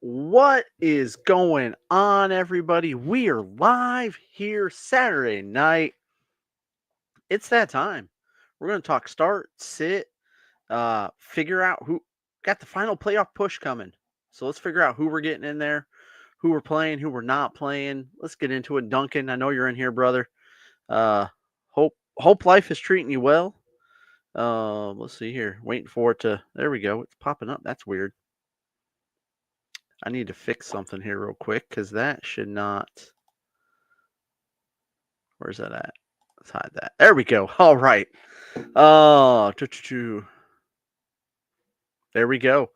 What is going on, everybody? We are live here Saturday night. It's that time. We're going to talk start, sit, figure out who got the final playoff push coming. So let's figure out who we're getting in there, who we're playing, who we're not playing. Let's get into it. Duncan, I know you're in here, brother. Uh, hope life is treating you well. Let's see here. Waiting for it to. There we go. It's popping up. That's weird. I need to fix something here real quick because that should not. Where's that at? Let's hide that. There we go. All right. Oh, there we go.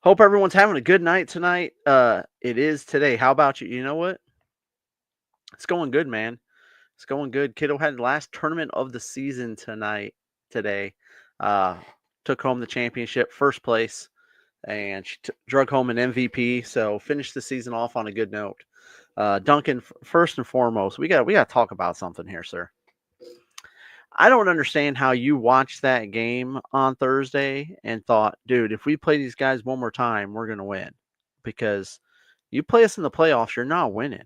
Hope everyone's having a good night tonight. It is today. How about you? You know what? It's going good, man. It's going good. Kiddo had the last tournament of the season today. Uh, took home the championship, first place, and she drug home an MVP. So finished the season off on a good note. Duncan, first and foremost, we got to talk about something here, sir. I don't understand how you watched that game on Thursday and thought, dude, if we play these guys one more time, we're going to win. Because you play us in the playoffs, you're not winning.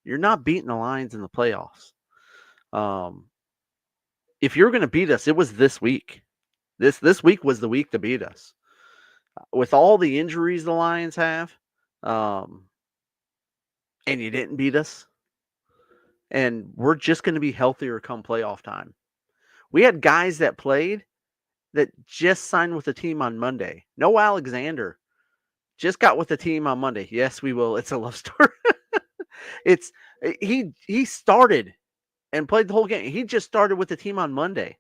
You're not beating the Lions in the playoffs. If you're going to beat us, it was this week. This week was the week to beat us. With all the injuries the Lions have, and you didn't beat us, and we're just going to be healthier come playoff time. We had guys that played that just signed with the team on Monday. Noah Alexander just got with the team on Monday. Yes, we will. It's a love story. He started and played the whole game. He just started with the team on Monday.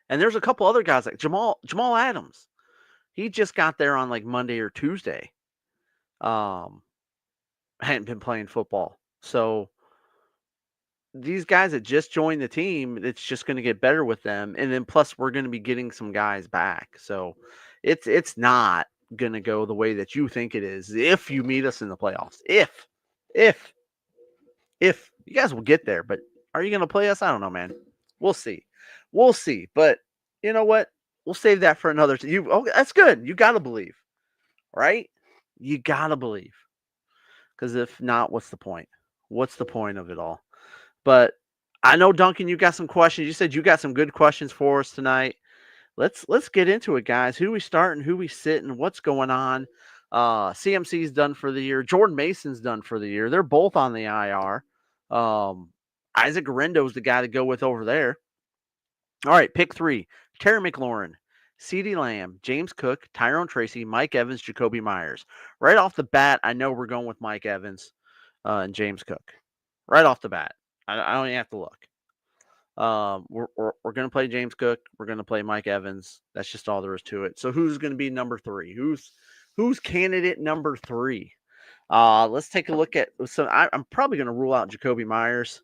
And there's a couple other guys like Jamal Adams. He just got there on like Monday or Tuesday. Hadn't been playing football. So these guys that just joined the team, it's just going to get better with them. And then plus we're going to be getting some guys back. So it's not going to go the way that you think it is if you meet us in the playoffs. If you guys will get there, but are you going to play us? I don't know, man. We'll see. But you know what? We'll save that for another time. That's good. You got to believe, right? You got to believe. Because if not, what's the point? What's the point of it all? But I know, Duncan, you got some questions. You said you got some good questions for us tonight. Let's get into it, guys. Who we starting, who we sitting, what's going on? CMC's done for the year. Jordan Mason's done for the year. They're both on the IR. Isaac Rendo's the guy to go with over there. All right, pick three. Terry McLaurin, CeeDee Lamb, James Cook, Tyrone Tracy, Mike Evans, Jakobi Meyers. Right off the bat, I know we're going with Mike Evans and James Cook. Right off the bat. I don't even have to look. We're going to play James Cook. We're going to play Mike Evans. That's just all there is to it. So who's going to be number three? Who's candidate number three? Let's take a look at. So I'm probably going to rule out Jakobi Meyers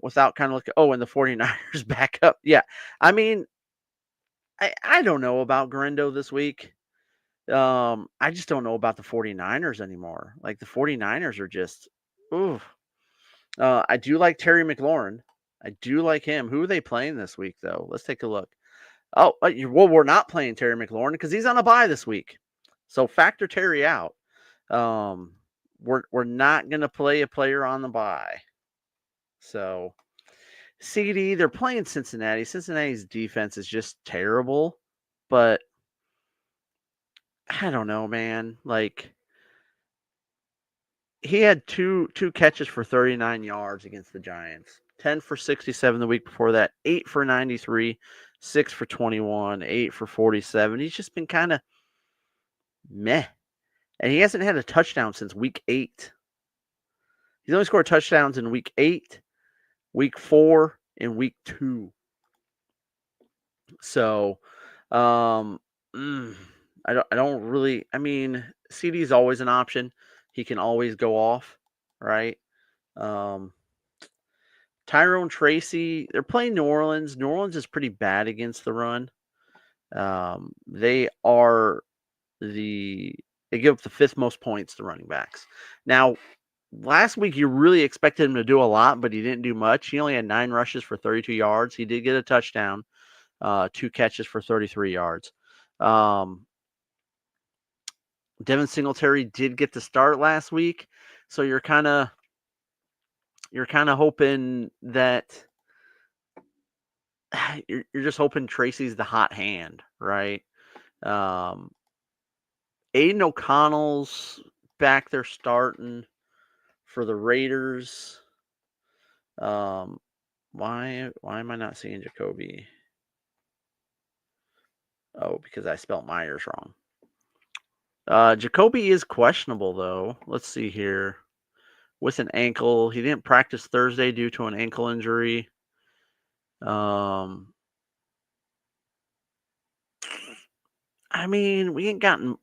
without kind of looking. Oh, and the 49ers back up. Yeah. I mean, I don't know about Grendo this week. I just don't know about the 49ers anymore. Like the 49ers are just, ooh. I do like Terry McLaurin. I do like him. Who are they playing this week, though? Let's take a look. Oh, well, we're not playing Terry McLaurin because he's on a bye this week. So factor Terry out. We're not going to play a player on the bye. So CeeDee, they're playing Cincinnati. Cincinnati's defense is just terrible, but I don't know, man. Like he had two catches for 39 yards against the Giants. 10 for 67 the week before that, 8 for 93, 6 for 21, 8 for 47. He's just been kind of meh. And he hasn't had a touchdown since week 8. He's only scored touchdowns in week 8, week 4, and week 2. So, I don't really. I mean, CeeDee is always an option. He can always go off, right? Tyrone Tracy, they're playing New Orleans. New Orleans is pretty bad against the run. They give up the 5th most points to running backs. Now, last week you really expected him to do a lot, but he didn't do much. He only had 9 rushes for 32 yards. He did get a touchdown, 2 catches for 33 yards. Devin Singletary did get the start last week, so you're kind of hoping that you're just hoping Tracy's the hot hand, right? Um, Aiden O'Connell's back there starting for the Raiders. Why am I not seeing Jacoby? Oh, because I spelled Myers wrong. Jacoby is questionable though. Let's see here. With an ankle, he didn't practice Thursday due to an ankle injury. I mean, we ain't gotten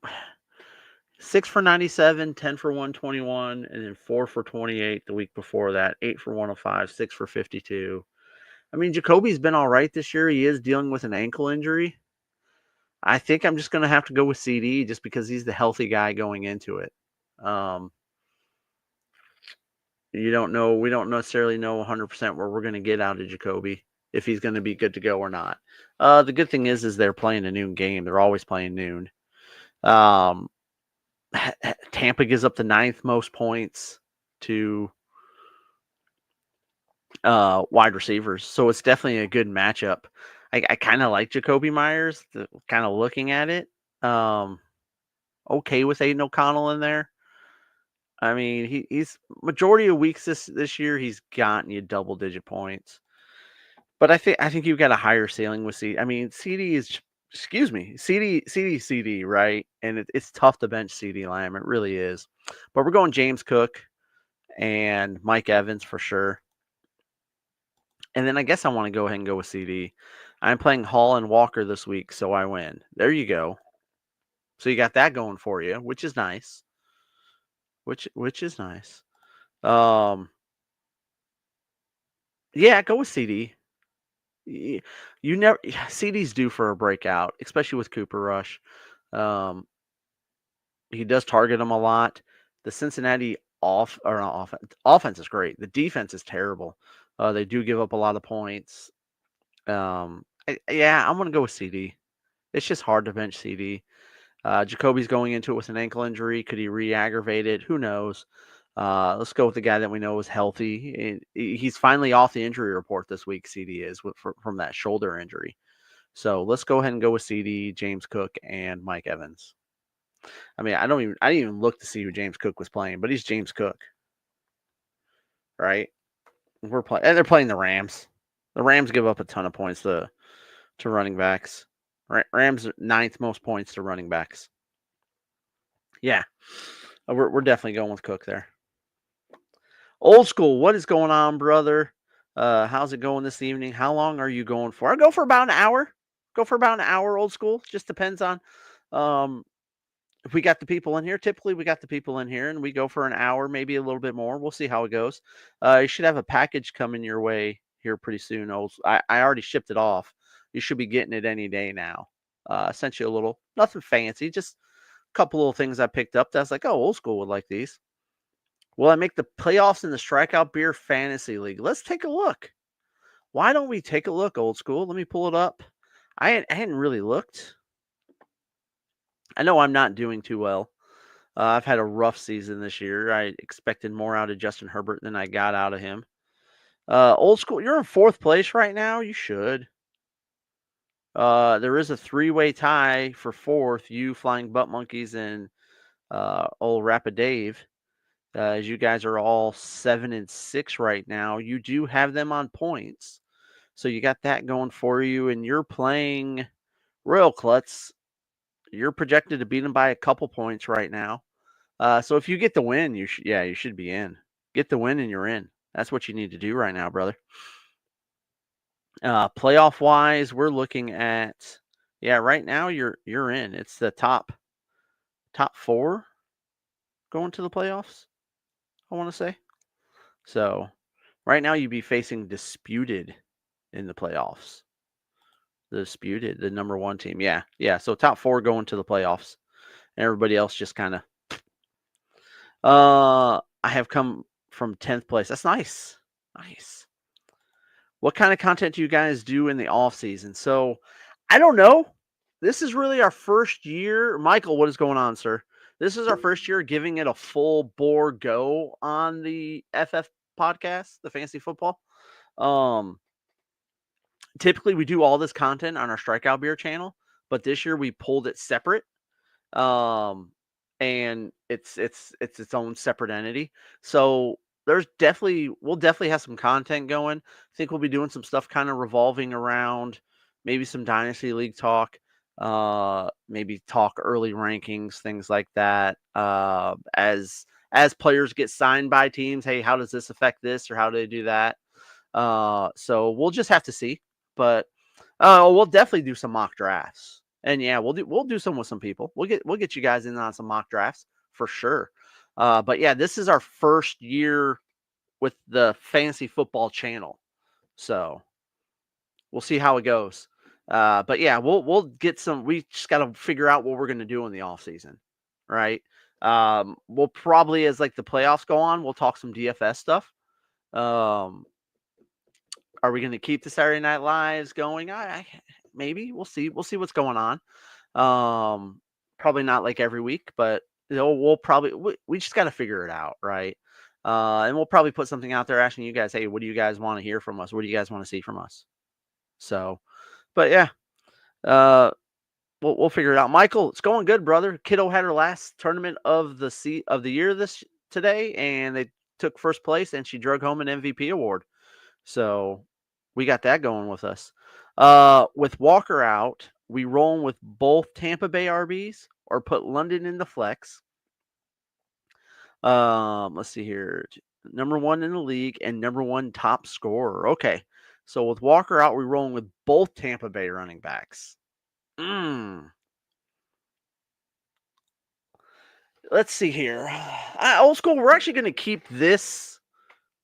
6 for 97, 10 for 121, and then 4 for 28 the week before that, 8 for 105, 6 for 52. I mean, Jacoby's been all right this year. He is dealing with an ankle injury. I think I'm just going to have to go with CD just because he's the healthy guy going into it. We don't necessarily know 100% where we're going to get out of Jacoby, if he's going to be good to go or not. The good thing is they're playing a noon game. They're always playing noon. Tampa gives up the 9th most points to wide receivers, so it's definitely a good matchup. I kind of like Jacoby Myers, kind of looking at it. Okay with Aiden O'Connell in there. I mean, he's majority of weeks this year he's gotten you double-digit points. But I think you've got a higher ceiling with CD. I mean, CD, right? And it's tough to bench CD Lamb. It really is. But we're going James Cook and Mike Evans for sure. And then I guess I want to go ahead and go with CD. I'm playing Hall and Walker this week, so I win. There you go. So you got that going for you, which is nice. Which is nice. Yeah, go with CD. You never CD's due for a breakout, especially with Cooper Rush. He does target them a lot. The Cincinnati offense is great. The defense is terrible. They do give up a lot of points. I'm gonna go with CD. It's just hard to bench CD. Jacoby's going into it with an ankle injury. Could he re-aggravate it? Who knows? Let's go with the guy that we know is healthy. He's finally off the injury report this week. CD is from that shoulder injury. So let's go ahead and go with CD, James Cook, and Mike Evans. I mean, I didn't even look to see who James Cook was playing, but he's James Cook, right? And they're playing the Rams. The Rams give up a ton of points to running backs. Rams 9th most points to running backs. Yeah, we're definitely going with Cook there. Old school, what is going on, brother? How's it going this evening? How long are you going for? I go for about an hour. Old school. Just depends on if we got the people in here. Typically, we got the people in here, and we go for an hour, maybe a little bit more. We'll see how it goes. You should have a package coming your way here pretty soon. I already shipped it off. You should be getting it any day now. Sent you a little, nothing fancy, just a couple little things I picked up. That's like, oh, old school would like these. Will I make the playoffs in the Strikeout Beer Fantasy League? Let's take a look. Why don't we take a look, old school? Let me pull it up. I hadn't really looked. I know I'm not doing too well. I've had a rough season this year. I expected more out of Justin Herbert than I got out of him. Old school, you're in 4th place right now. You should. There is a 3-way tie for 4th. You, Flying Butt Monkeys, and old Rapid Dave. As you guys are all 7 and 6 right now. You do have them on points. So you got that going for you. And you're playing Royal Klutz. You're projected to beat them by a couple points right now. So if you get the win, you should be in. Get the win and you're in. That's what you need to do right now, brother. Playoff wise, we're looking at right now you're in. It's the top 4 going to the playoffs, I want to say. So right now you'd be facing Disputed in the playoffs. The Disputed, the number 1 team. Yeah. So top 4 going to the playoffs. And everybody else just kind of I have come from 10th place. That's nice. Nice. What kind of content do you guys do in the off season? So I don't know. This is really our first year. Michael, what is going on, sir? This is our first year giving it a full bore go on the FF podcast, the fantasy football. Typically we do all this content on our Strikeout Beer channel, but this year we pulled it separate. And it's its own separate entity. So we'll definitely have some content going. I think we'll be doing some stuff kind of revolving around maybe some Dynasty League talk, maybe talk early rankings, things like that. As players get signed by teams, hey, how does this affect this or how do they do that? So we'll just have to see. But we'll definitely do some mock drafts. And yeah, we'll do some with some people. We'll get you guys in on some mock drafts for sure. But yeah, this is our first year with the fantasy football channel. So we'll see how it goes. But yeah, we'll get some. We just got to figure out what we're going to do in the off season, right? We'll probably, as like the playoffs go on, we'll talk some DFS stuff. Are we going to keep the Saturday Night Lives going? Maybe we'll see. We'll see what's going on. Probably not like every week, but we'll probably we just got to figure it out, right? And we'll probably put something out there asking you guys, hey, what do you guys want to hear from us? What do you guys want to see from us? So, but yeah, we'll figure it out. Michael, it's going good, brother. Kiddo had her last tournament of the year today, and they took first place, and she drug home an MVP award. So we got that going with us. With Walker out, we rolling with both Tampa Bay RBs or put London in the flex. Let's see here. Number 1 in the league and number 1 top scorer. Okay. So with Walker out, we're rolling with both Tampa Bay running backs. Let's see here. Old school, we're actually going to keep this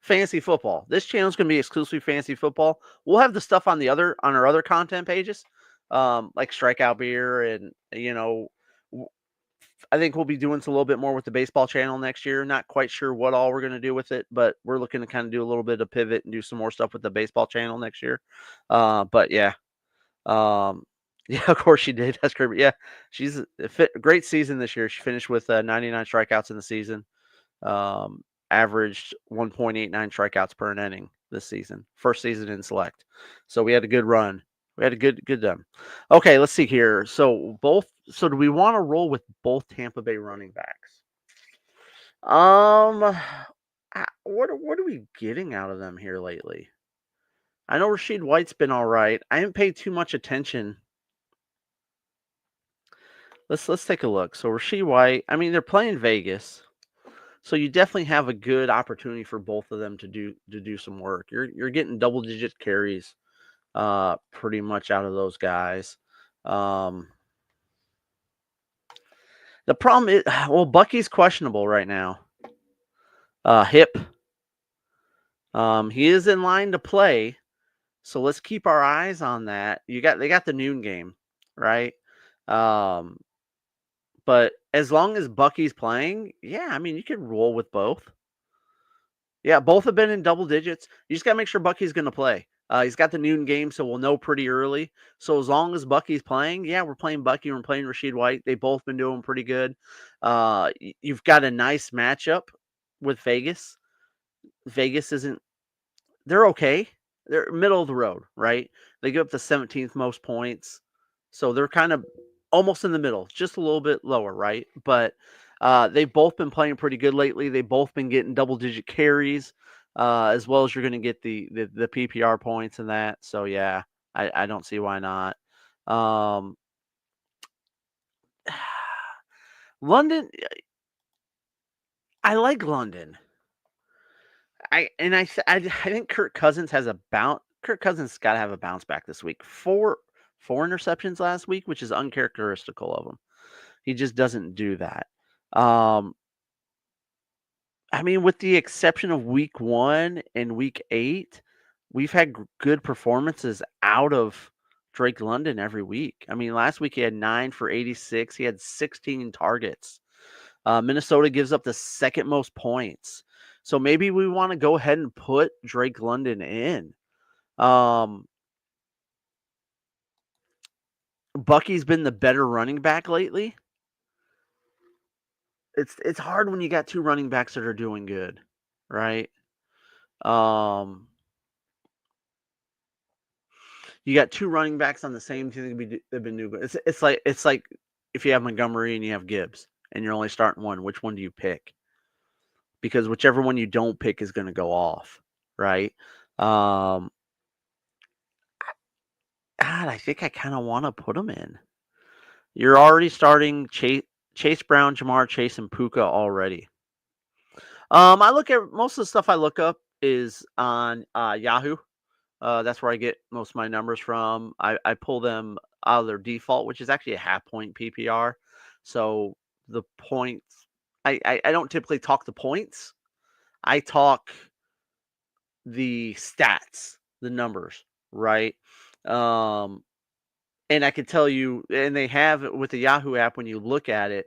fantasy football. This channel is going to be exclusively fantasy football. We'll have the stuff on our other content pages, like Strikeout Beer, and I think we'll be doing a little bit more with the baseball channel next year. Not quite sure what all we're going to do with it, but we're looking to kind of do a little bit of pivot and do some more stuff with the baseball channel next year. But yeah, yeah, of course she did. That's great. Yeah, she's a great season this year. She finished with 99 strikeouts in the season. Averaged 1.89 strikeouts per inning this season. First season in select. So we had a good run. We had a good done. Okay, let's see here. So do we want to roll with both Tampa Bay running backs? What are we getting out of them here lately? I know Rachaad White's been all right. I haven't paid too much attention. Let's take a look. So Rachaad White, I mean, they're playing Vegas. So you definitely have a good opportunity for both of them to do some work. You're getting double-digit carries pretty much out of those guys. The problem is, well, Bucky's questionable right now. Hip. He is in line to play, so let's keep our eyes on that. They got the noon game, right? But as long as Bucky's playing, yeah, I mean, you can roll with both. Yeah, both have been in double digits. You just got to make sure Bucky's going to play. He's got the noon game, so we'll know pretty early. So as long as Bucky's playing, yeah, we're playing Bucky. We're playing Rachaad White. They've both been doing pretty good. You've got a nice matchup with Vegas. Vegas isn't – they're okay. They're middle of the road, right? They give up the 17th most points. So they're kind of almost in the middle, just a little bit lower, right? But they've both been playing pretty good lately. They've both been getting double-digit carries, as well as you're going to get the PPR points and that. So, yeah, I don't see why not. London, I like London. I think Kirk Cousins has a bounce. Kirk Cousins got to have a bounce back this week. Four interceptions last week, which is uncharacteristical of him. He just doesn't do that. I mean, with the exception of week 1 and week 8, we've had good performances out of Drake London every week. I mean, last week he had 9 for 86. He had 16 targets. Minnesota gives up the second most points. So maybe we want to go ahead and put Drake London in. Bucky's been the better running back lately. it's hard when you got two running backs that are doing good, right? Um, you got two running backs on the same team they've been doing good. It's like if you have Montgomery and you have Gibbs and you're only starting one, which one do you pick? Because whichever one you don't pick is going to go off, right? Um, God, I think I kind of want to put them in. You're already starting Chase Brown, Jamar Chase, and Puka already. I look at most of the stuff I look up is on Yahoo. That's where I get most of my numbers from. I pull them out of their default, which is actually a half point PPR. So the points, I don't typically talk the points. I talk the stats, the numbers, right? Um, and I can tell you, and they have it with the Yahoo app. When you look at it,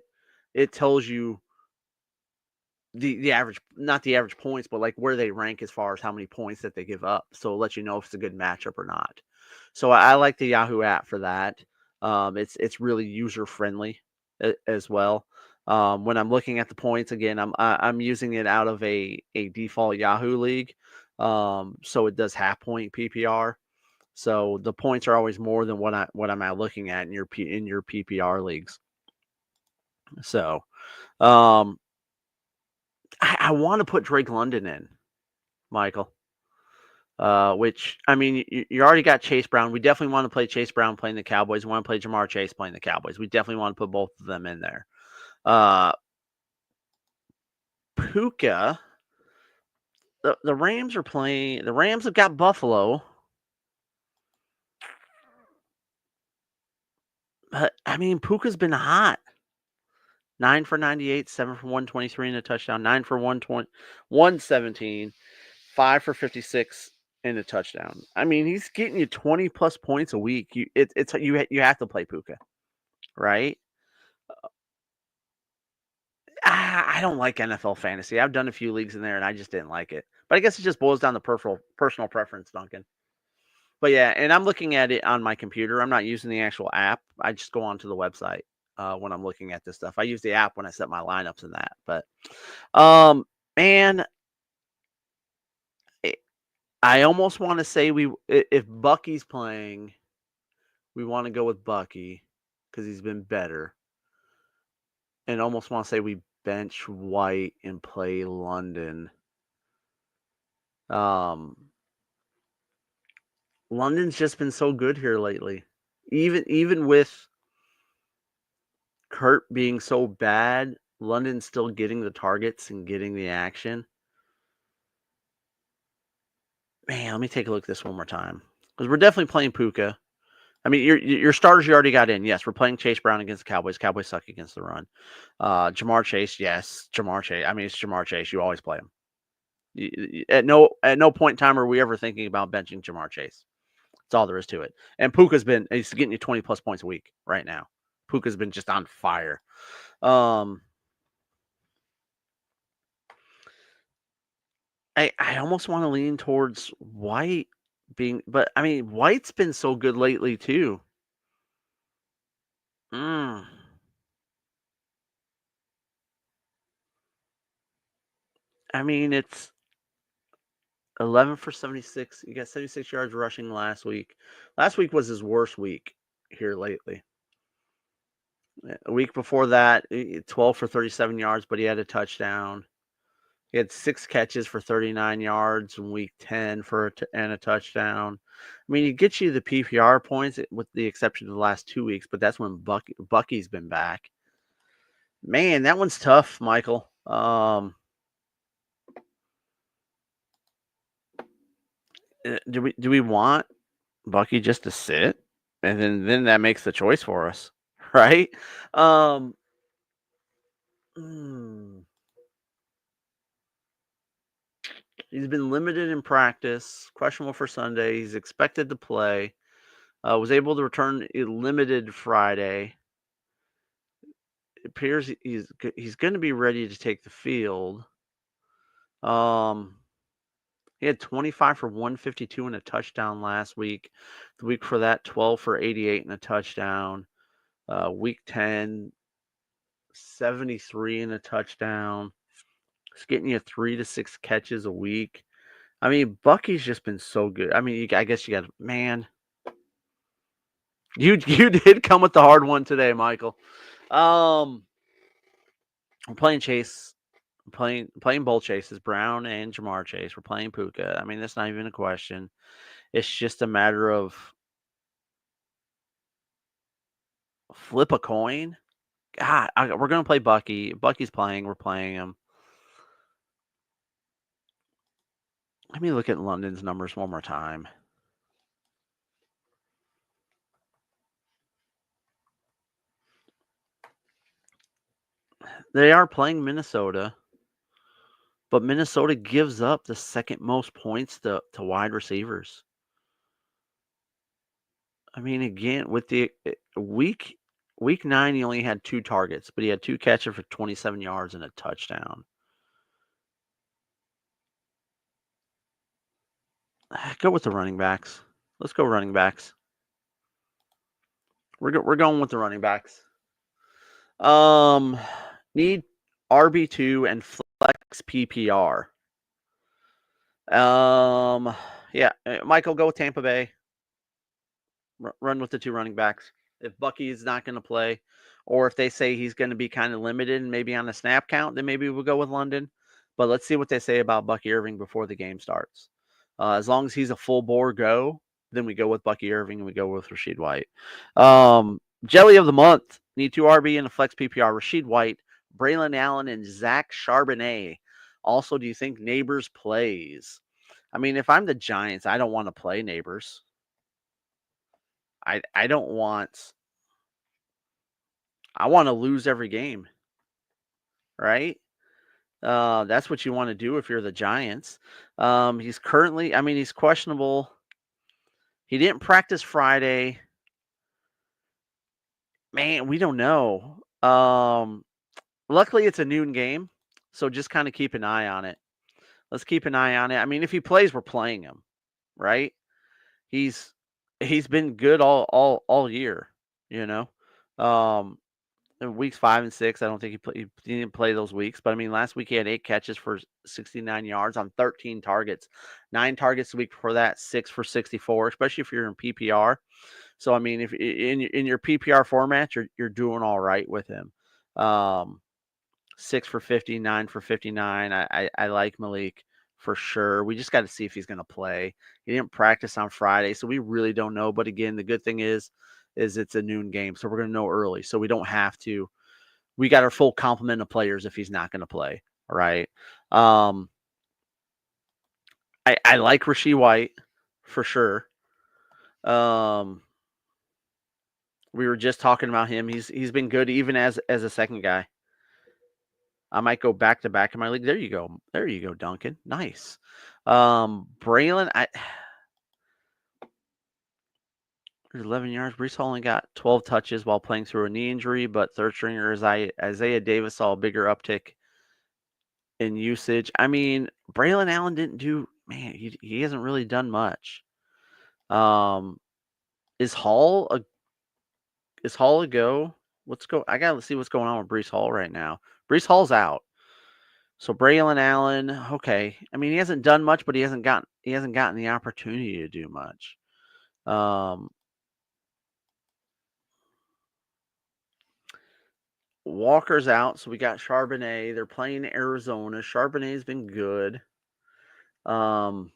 it tells you the average, not the average points, but like where they rank as far as how many points that they give up. So it'll let you know if it's a good matchup or not. So I like the Yahoo app for that. It's really user friendly as well. When I'm looking at the points again, I'm using it out of a default Yahoo league. So it does half point PPR. So the points are always more than what I'm looking at in your PPR leagues. So um, I want to put Drake London in, Michael. Which I mean, you already got Chase Brown. We definitely want to play Chase Brown playing the Cowboys. We want to play Jamar Chase playing the Cowboys. We definitely want to put both of them in there. Uh, Puka, the Rams are playing. The Rams have got Buffalo. But I mean, Puka's been hot. 9 for 98, 7 for 123 and a touchdown. 9 for 120, 117, 5 for 56 and a touchdown. I mean, he's getting you 20 plus points a week. You have to play Puka, right? I don't like NFL fantasy. I've done a few leagues in there, and I just didn't like it. But I guess it just boils down to personal preference, Duncan. But yeah, and I'm looking at it on my computer. I'm not using the actual app. I just go onto the website when I'm looking at this stuff. I use the app when I set my lineups and that. But man, I almost want to say if Bucky's playing, we want to go with Bucky because he's been better. And almost want to say we bench White and play London. London's just been so good here lately. Even with Kurt being so bad, London's still getting the targets and getting the action. Man, let me take a look at this one more time. Because we're definitely playing Puka. I mean, your starters you already got in. Yes, we're playing Chase Brown against the Cowboys. Cowboys suck against the run. Jamar Chase, yes, Jamar Chase. I mean, it's Jamar Chase. You always play him. At no point in time are we ever thinking about benching Jamar Chase. That's all there is to it. And he's getting you 20 plus points a week right now. Puka's been just on fire. I almost want to lean towards White but I mean, White's been so good lately too. Mm. I mean, it's 11 for 76. You got 76 yards rushing last week. Last week was his worst week here lately. A week before that, 12 for 37 yards, but he had a touchdown. He had 6 catches for 39 yards in week 10 and a touchdown. I mean, he gets you the PPR points with the exception of the last 2 weeks, but that's when Bucky's been back. Man, that one's tough, Michael. Do we want Bucky just to sit, and then that makes the choice for us, right? Hmm. He's been limited in practice, questionable for Sunday. He's expected to play. Was able to return limited Friday. It appears he's going to be ready to take the field. He had 25 for 152 and a touchdown last week. The week for that, 12 for 88 and a touchdown. Week 10, 73 and a touchdown. It's getting you 3 to 6 catches a week. I mean, Bucky's just been so good. I mean, I guess you got man. You did come with the hard one today, Michael. I'm playing Chase. Playing both Chases, Brown and Ja'Marr Chase. We're playing Puka. I mean, that's not even a question. It's just a matter of flip a coin. God, we're gonna play Bucky. Bucky's playing. We're playing him. Let me look at London's numbers one more time. They are playing Minnesota, but Minnesota gives up the second most points to wide receivers. I mean, again, with the week 9, he only had 2 targets, but he had 2 catches for 27 yards and a touchdown. Go with the running backs. Let's go running backs. We're going with the running backs. Need RB2 and flex PPR. Yeah, Michael, go with Tampa Bay. Run with the 2 running backs. If Bucky is not going to play, or if they say he's going to be kind of limited and maybe on the snap count, then maybe we'll go with London. But let's see what they say about Bucky Irving before the game starts. As long as he's a full bore go, then we go with Bucky Irving and we go with Rachaad White. Jelly of the month. Need 2 RB and a flex PPR. Rachaad White, Braylon Allen, and Zach Charbonnet. Also, do you think Neighbors plays? I mean, if I'm the Giants, I don't want to play Neighbors. I don't want. I want to lose every game, right? That's what you want to do if you're the Giants. He's currently, I mean, he's questionable. He didn't practice Friday. Man, we don't know. Luckily, it's a noon game, so just kind of keep an eye on it. Let's keep an eye on it. I mean, if he plays, we're playing him, right? He's been good all year, you know. In weeks 5 and 6, I don't think he didn't play those weeks, but I mean, last week he had 8 catches for 69 yards on 13 targets, 9 targets the week before that, 6 for 64, especially if you're in PPR. So I mean, if in your PPR format, you're doing all right with him. 6 for 50, 9 for 59. I like Malik for sure. We just got to see if he's going to play. He didn't practice on Friday, so we really don't know. But again, the good thing is it's a noon game, so we're going to know early, so we don't have to. We got our full complement of players if he's not going to play. All right. I like Rachaad White for sure. We were just talking about him. He's been good even as a second guy. I might go back to back in my league. There you go. There you go, Duncan. Nice. Braylon, 11 yards. Breece Hall only got 12 touches while playing through a knee injury, but third stringer Isaiah Davis saw a bigger uptick in usage. I mean, Braylon Allen didn't do, man, he hasn't really done much. Is Hall a go? I gotta see what's going on with Breece Hall right now. Breece Hall's out. So Braylon Allen, okay. I mean, he hasn't done much, but he hasn't gotten the opportunity to do much. Walker's out, so we got Charbonnet. They're playing Arizona. Charbonnet's been good. Out.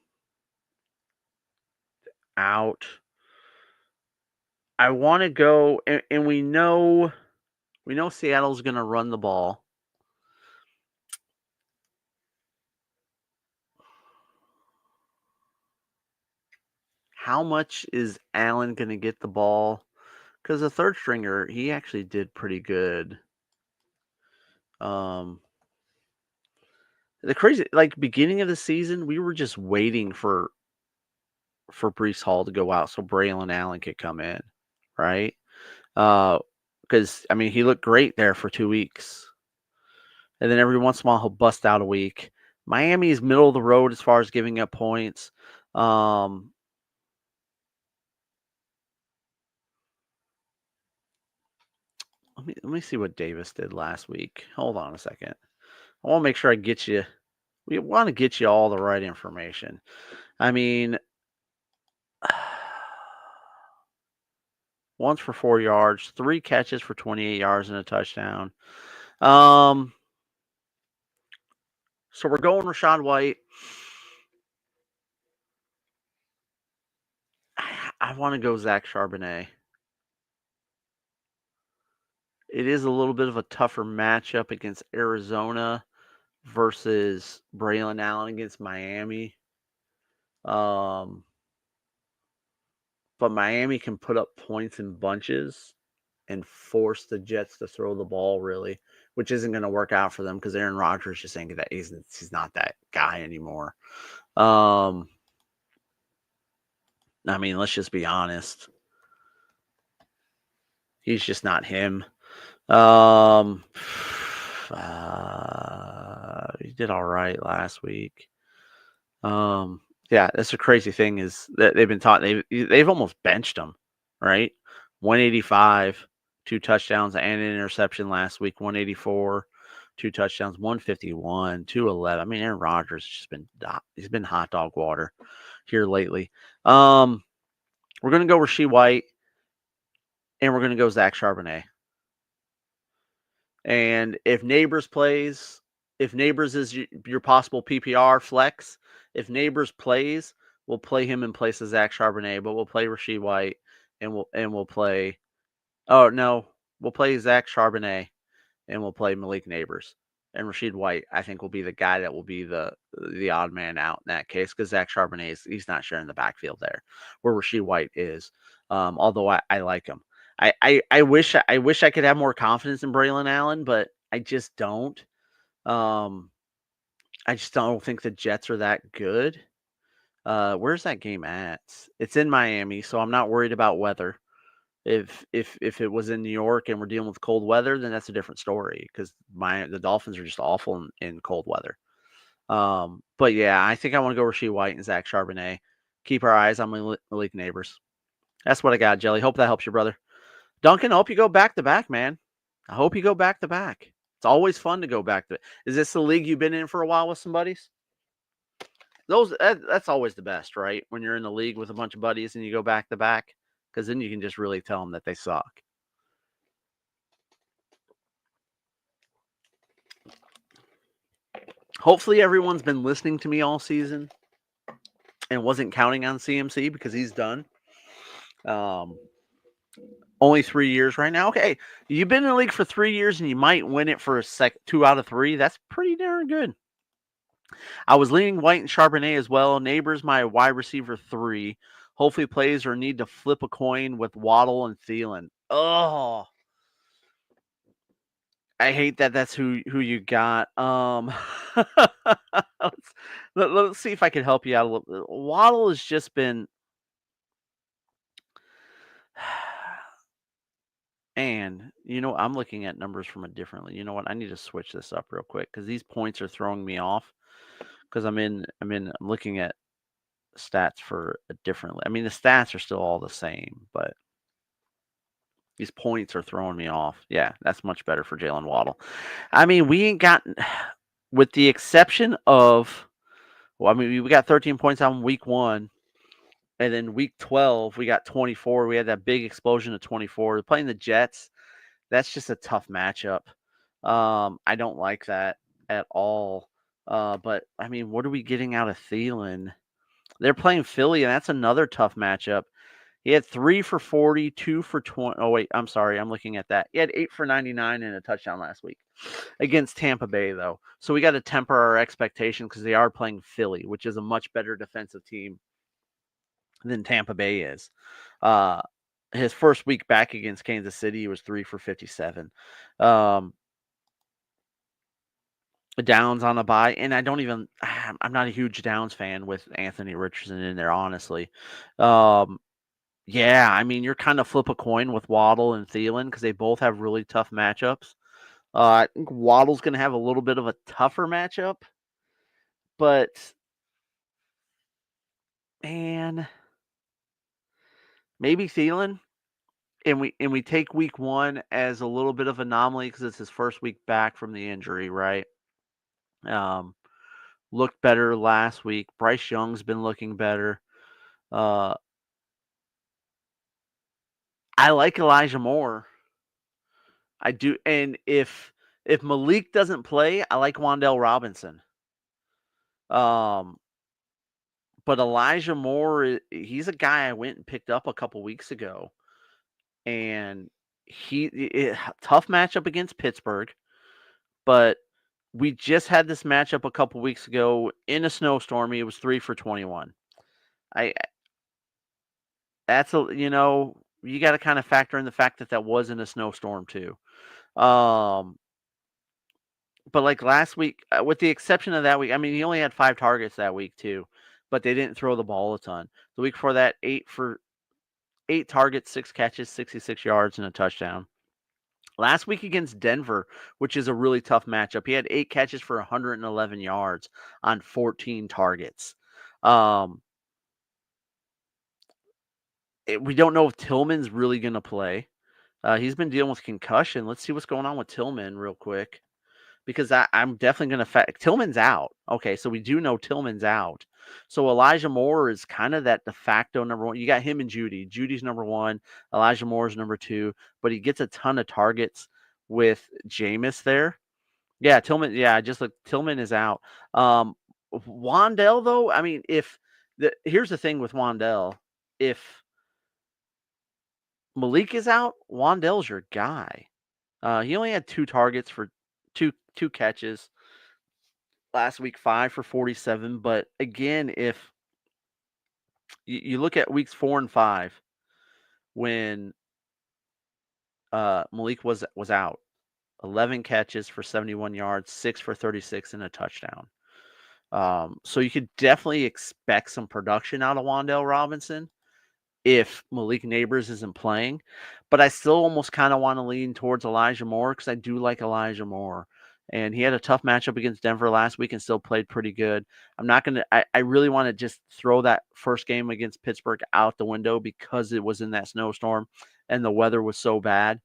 I want to go, and we know Seattle's going to run the ball. How much is Allen going to get the ball? Because the third stringer, he actually did pretty good. The crazy, like beginning of the season, we were just waiting for Breece Hall to go out so Braylon Allen could come in, right? Because I mean, he looked great there for 2 weeks, and then every once in a while he'll bust out a week. Miami is middle of the road as far as giving up points. let me see what Davis did last week. Hold on a second. I want to make sure I get you. We want to get you all the right information. I mean, once for 4 yards, 3 catches for 28 yards and a touchdown. So we're going Rachaad White. I want to go Zach Charbonnet. It is a little bit of a tougher matchup against Arizona versus Braylon Allen against Miami. But Miami can put up points in bunches and force the Jets to throw the ball, really, which isn't going to work out for them because Aaron Rodgers just ain't that he's not that guy anymore. I mean, let's just be honest. He's just not him. He did all right last week. Yeah, that's the crazy thing is that they've been taught they've almost benched him, right? 185, 2 touchdowns and an interception last week. 184, 2 touchdowns. 151, 211. I mean, Aaron Rodgers has just been hot dog water here lately. We're gonna go Rachaad White, and we're gonna go Zach Charbonnet. And if Neighbors plays, if Neighbors is your possible PPR flex, if Neighbors plays, we'll play him in place of Zach Charbonnet, but we'll play Rachaad White and we'll play. Oh no, we'll play Zach Charbonnet and we'll play Malik Neighbors. And Rachaad White, I think, will be the guy that will be the odd man out in that case because Zach Charbonnet he's not sharing the backfield there, where Rachaad White is. Although I like him. I wish I could have more confidence in Braylon Allen, but I just don't. I just don't think the Jets are that good. Where's that game at? It's in Miami, so I'm not worried about weather. If it was in New York and we're dealing with cold weather, then that's a different story because the Dolphins are just awful in cold weather. But yeah, I think I want to go Rachaad White and Zach Charbonnet. Keep our eyes on Malik Neighbors. That's what I got, Jelly. Hope that helps you, brother. Duncan, I hope you go back to back, man. I hope you go back to back. It's always fun to go back to. Is this the league you've been in for a while with some buddies? That's always the best, right? When you're in the league with a bunch of buddies and you go back to back, because then you can just really tell them that they suck. Hopefully, everyone's been listening to me all season and wasn't counting on CMC because he's done. Only 3 years right now. Okay, you've been in the league for 3 years and you might win it for 2 out of 3. That's pretty darn good. I was leaning White and Charbonnet as well. Neighbors, my wide receiver 3. Hopefully plays or need to flip a coin with Waddle and Thielen. Oh, I hate that that's who you got. Let's see if I can help you out a little. Waddle has just been and I'm looking at numbers from a differently. You know what? I need to switch this up real quick because these points are throwing me off. Because I'm looking at stats for a different. I mean, the stats are still all the same, but these points are throwing me off. Yeah, that's much better for Jalen Waddle. I mean, we ain't gotten, with the exception of, well, I mean, we got 13 points on week 1. And then week 12, we got 24. We had that big explosion of 24. Playing the Jets, that's just a tough matchup. I don't like that at all. But, I mean, what are we getting out of Thielen? They're playing Philly, and that's another tough matchup. He had 3 for 40, 2 for 20. Oh, wait, I'm sorry. I'm looking at that. He had 8 for 99 and a touchdown last week against Tampa Bay, though. So we got to temper our expectation because they are playing Philly, which is a much better defensive team than Tampa Bay is. His first week back against Kansas City, he was 3 for 57. Downs on a bye, and I'm not a huge Downs fan with Anthony Richardson in there, honestly. Yeah, I mean, you're kind of flip a coin with Waddle and Thielen because they both have really tough matchups. I think Waddle's going to have a little bit of a tougher matchup, but man, maybe Thielen. and we take week 1 as a little bit of anomaly because it's his first week back from the injury, right? Um, Looked better last week. Bryce Young's been looking better. Uh, I like Elijah Moore. I do, and if Malik doesn't play, I like Wan'Dale Robinson. Um, but Elijah Moore, he's a guy I went and picked up a couple weeks ago, and tough matchup against Pittsburgh, but we just had this matchup a couple weeks ago in a snowstorm. He was 3 for 21. I That's you got to kind of factor in the fact that was in a snowstorm too. Um, but like last week, with the exception of that week, I mean, he only had 5 targets that week too, but they didn't throw the ball a ton. The week before that, 8 targets, 6 catches, 66 yards, and a touchdown. Last week against Denver, which is a really tough matchup, he had 8 catches for 111 yards on 14 targets. We don't know if Tillman's really going to play. He's been dealing with concussion. Let's see what's going on with Tillman real quick, because I'm definitely going to Tillman's out. Okay, so we do know Tillman's out. So Elijah Moore is kind of that de facto number one. You got him and Judy. Judy's number one. Elijah Moore's number two. But he gets a ton of targets with Jameis there. Yeah, Tillman. Yeah, just like Tillman is out. Wan'Dale though. I mean, here's the thing with Wan'Dale. If Malik is out, Wan'Dale's your guy. He only had 2 targets for two catches last week, 5 for 47. But again, if you look at weeks 4 and 5, when Malik was out, 11 catches for 71 yards, 6 for 36, and a touchdown. So you could definitely expect some production out of Wan'Dale Robinson if Malik Nabers isn't playing. But I still almost kind of want to lean towards Elijah Moore because I do like Elijah Moore. And he had a tough matchup against Denver last week and still played pretty good. I'm not going to – I really want to just throw that first game against Pittsburgh out the window because it was in that snowstorm and the weather was so bad.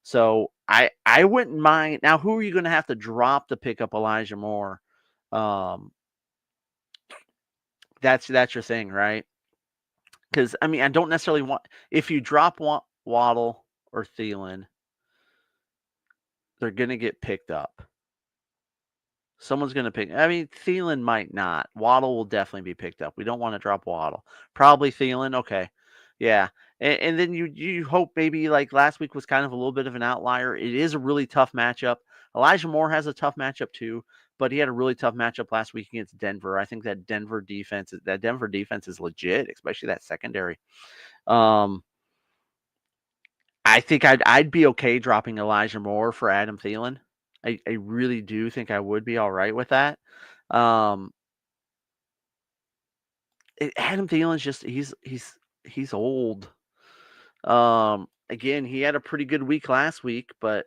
So I wouldn't mind – now, who are you going to have to drop to pick up Elijah Moore? That's your thing, right? Because, I mean, I don't necessarily want – if you drop Waddle or Thielen, they're going to get picked up. Someone's going to pick – I mean, Thielen might not. Waddle will definitely be picked up. We don't want to drop Waddle. Probably Thielen. Okay. Yeah. And then you hope maybe like last week was kind of a little bit of an outlier. It is a really tough matchup. Elijah Moore has a tough matchup too, but he had a really tough matchup last week against Denver. I think that Denver defense is legit, especially that secondary. I think I'd be okay dropping Elijah Moore for Adam Thielen. I really do think I would be all right with that. Adam Thielen's just he's old. Again, he had a pretty good week last week, but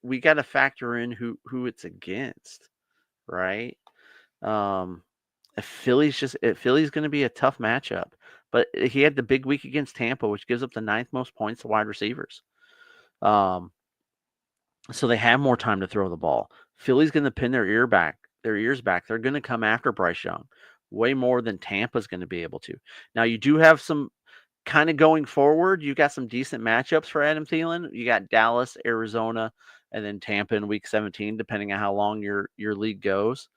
we got to factor in who it's against, right? Philly's going to be a tough matchup, but he had the big week against Tampa, which gives up the 9th most points to wide receivers. So they have more time to throw the ball. Philly's going to pin their ears back. They're going to come after Bryce Young way more than Tampa's going to be able to. Now you do have some kind of going forward. You got some decent matchups for Adam Thielen. You got Dallas, Arizona, and then Tampa in week 17, depending on how long your league goes.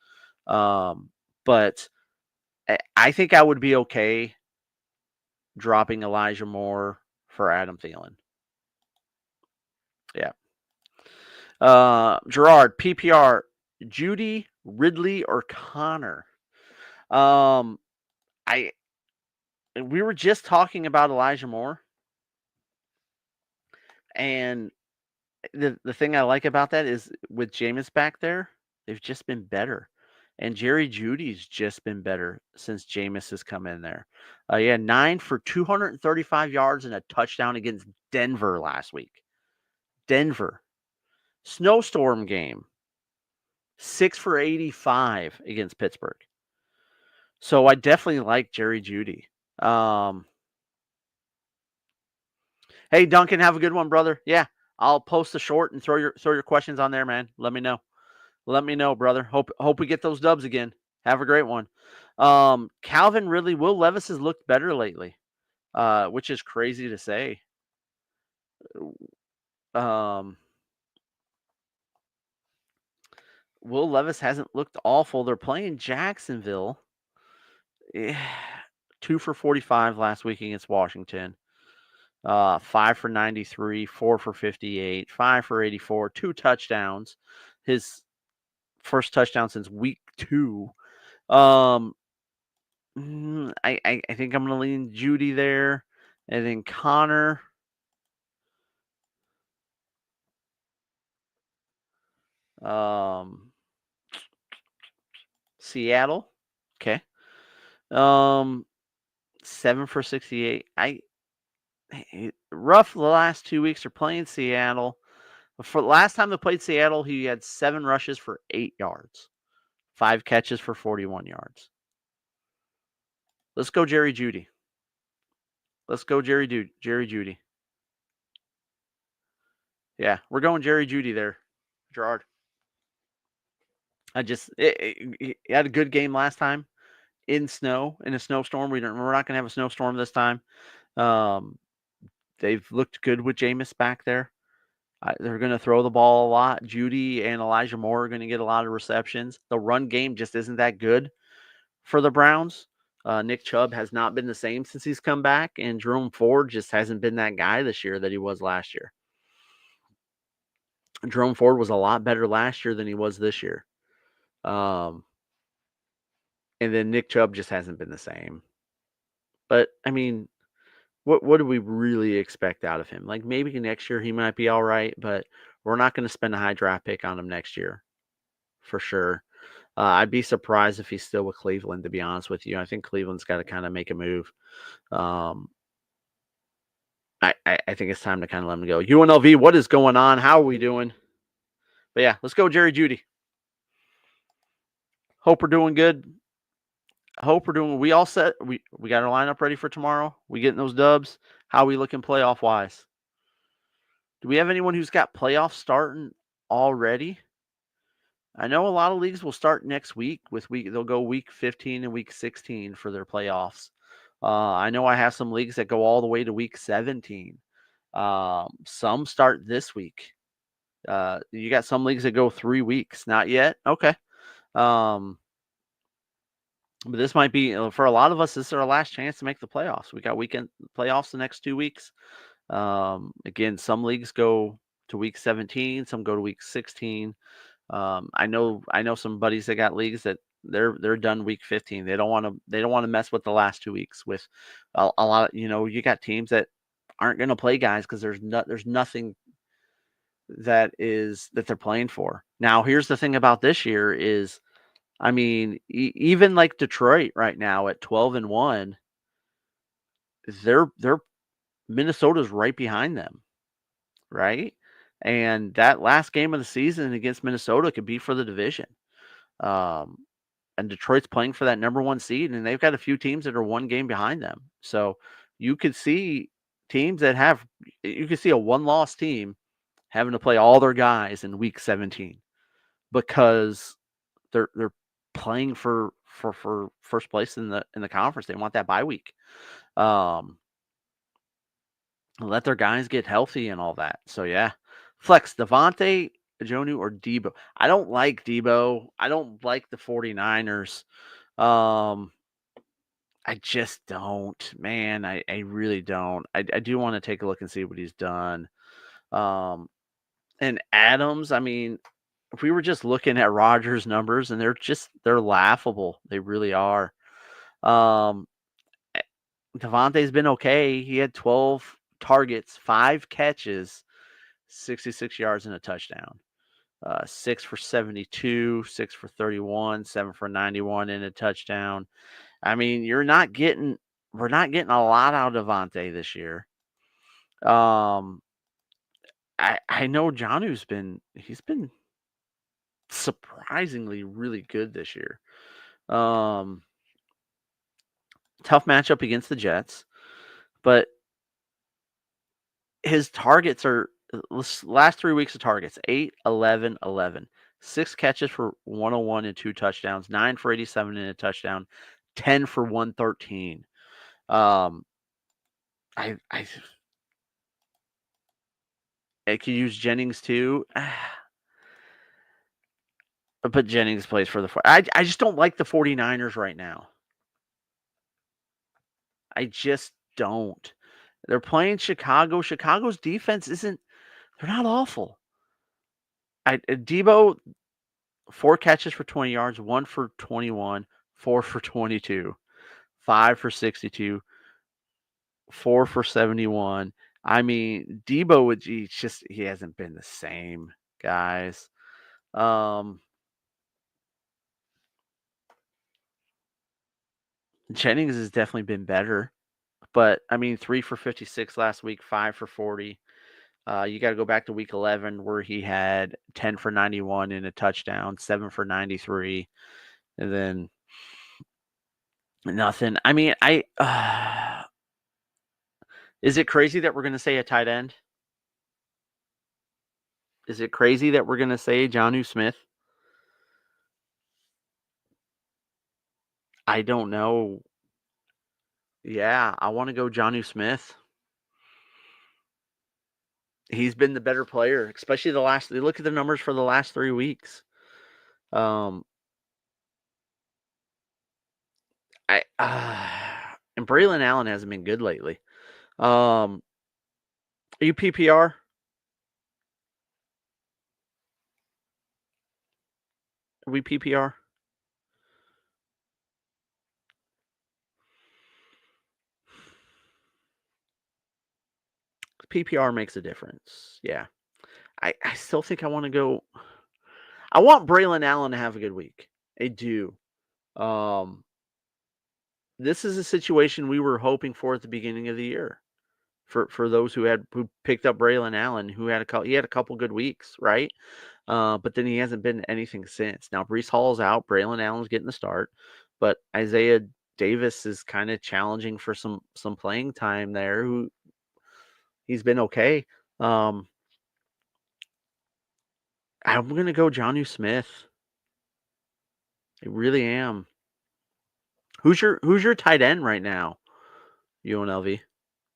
But I think I would be okay dropping Elijah Moore for Adam Thielen. Yeah. Gerard, PPR, Judy, Ridley, or Connor? We were just talking about Elijah Moore, and the thing I like about that is with Jameis back there, they've just been better. And Jerry Judy's just been better since Jameis has come in there. 9 for 235 yards and a touchdown against Denver last week. Denver. Snowstorm game. 6 for 85 against Pittsburgh. So I definitely like Jerry Judy. Hey, Duncan, have a good one, brother. Yeah, I'll post the short and throw your questions on there, man. Let me know. Let me know, brother. Hope we get those dubs again. Have a great one. Calvin Ridley, Will Levis has looked better lately, which is crazy to say. Um, Will Levis hasn't looked awful. They're playing Jacksonville. 2 for 45 last week against Washington. 5 for 93, 4 for 58, 5 for 84, 2 touchdowns. His first touchdown since week 2. I think I'm going to lean Jeudy there. And then Connor. Seattle. Okay. 7 for 68. Rough the last 2 weeks are playing Seattle. For the last time they played Seattle, he had 7 rushes for 8 yards, 5 catches for 41 yards. Let's go Jerry Jeudy. Let's go Jerry Jeudy. Yeah, we're going Jerry Jeudy there, Gerard. He had a good game last time in a snowstorm. We're not going to have a snowstorm this time. They've looked good with Jameis back there. They're going to throw the ball a lot. Jeudy and Elijah Moore are going to get a lot of receptions. The run game just isn't that good for the Browns. Nick Chubb has not been the same since he's come back, and Jerome Ford just hasn't been that guy this year that he was last year. Jerome Ford was a lot better last year than he was this year. And then Nick Chubb just hasn't been the same. But, I mean, what do we really expect out of him? Like, maybe next year he might be all right, but we're not going to spend a high draft pick on him next year for sure. I'd be surprised if he's still with Cleveland, to be honest with you. I think Cleveland's got to kind of make a move. I think it's time to kind of let him go. UNLV, what is going on? How are we doing? But yeah, let's go Jerry Jeudy. Hope we're doing good. We all set. We got our lineup ready for tomorrow. We getting those dubs. How are we looking playoff wise? Do we have anyone who's got playoffs starting already? I know a lot of leagues will start next week they'll go week 15 and week 16 for their playoffs. I know I have some leagues that go all the way to week 17. Some start this week. You got some leagues that go 3 weeks. Not yet. Okay. But this might be for a lot of us. This is our last chance to make the playoffs. We got weekend playoffs the next 2 weeks. Again, some leagues go to week 17. Some go to week 16. I know some buddies that got leagues that they're done week 15. They don't want to mess with the last 2 weeks with a lot of, you got teams that aren't going to play guys because there's nothing that they're playing for. Now, here's the thing about this year is, I mean, even like Detroit right now at 12-1, they're Minnesota's right behind them, right? And that last game of the season against Minnesota could be for the division. And Detroit's playing for that number 1 seed, and they've got a few teams that are 1 game behind them. So you could see teams that you could see a 1-loss team having to play all their guys in week 17 because they're playing for first place in the conference. They want that bye week. Let their guys get healthy and all that. So yeah, flex Devontae, Jonnu, or Debo. I don't like Debo. I don't like the 49ers. I just don't, man. I really don't. I do want to take a look and see what he's done. And Adams, I mean, if we were just looking at Rodgers' numbers, and they're laughable. They really are. Devontae's been okay. He had 12 targets, 5 catches, 66 yards and a touchdown. 6 for 72, 6 for 31, 7 for 91 and a touchdown. I mean, we're not getting a lot out of Devontae this year. I know Jonnu's he's been surprisingly really good this year. Tough matchup against the Jets, but his targets are last 3 weeks of targets, 8, 11, 11. 6 catches for 101 and 2 touchdowns, 9 for 87 and a touchdown, 10 for 113. I could use Jennings too. But Jennings plays for the I just don't like the 49ers right now. I just don't. They're playing Chicago. Chicago's defense isn't they're not awful. Debo 4 catches for 20 yards, 1 for 21, 4 for 22, 5 for 62, 4 for 71. I mean, Debo he hasn't been the same, guys. Jennings has definitely been better. But I mean, 3 for 56 last week, 5 for 40. You got to go back to week 11 where he had 10 for 91 and a touchdown, 7 for 93, and then nothing. I mean, is it crazy that we're going to say a tight end? Is it crazy that we're going to say Jonnu Smith? I don't know. Yeah, I want to go Jonnu Smith. He's been the better player, especially look at the numbers for the last 3 weeks. And Braylon Allen hasn't been good lately. Are you PPR? Are we PPR? PPR makes a difference. Yeah. I still think I want to go. I want Braylon Allen to have a good week. I do. This is a situation we were hoping for at the beginning of the year. For those who picked up Braylon Allen, he had a couple good weeks, right? But then he hasn't been anything since. Now Breece Hall's out, Braylon Allen's getting the start, but Isaiah Davis is kind of challenging for some playing time there. He's been okay. I'm gonna go Jonnu Smith. I really am. Who's your tight end right now, UNLV?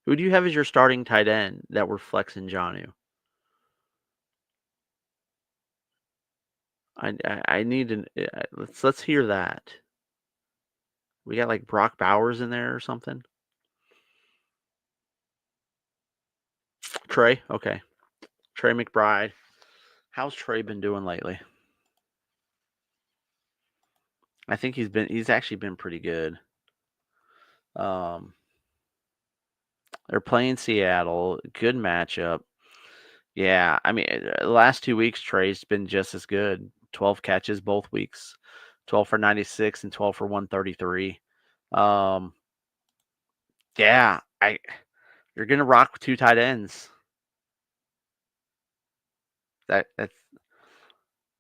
Who do you have as your starting tight end that we're flexing Jonnu? I need an let's hear that. We got like Brock Bowers in there or something. Trey, okay. Trey McBride. How's Trey been doing lately? I think he's actually been pretty good. They're playing Seattle, good matchup. Yeah, I mean, the last 2 weeks Trey's been just as good. 12 catches both weeks, 12 for 96 and 12 for 133. Yeah, you're gonna rock with 2 tight ends.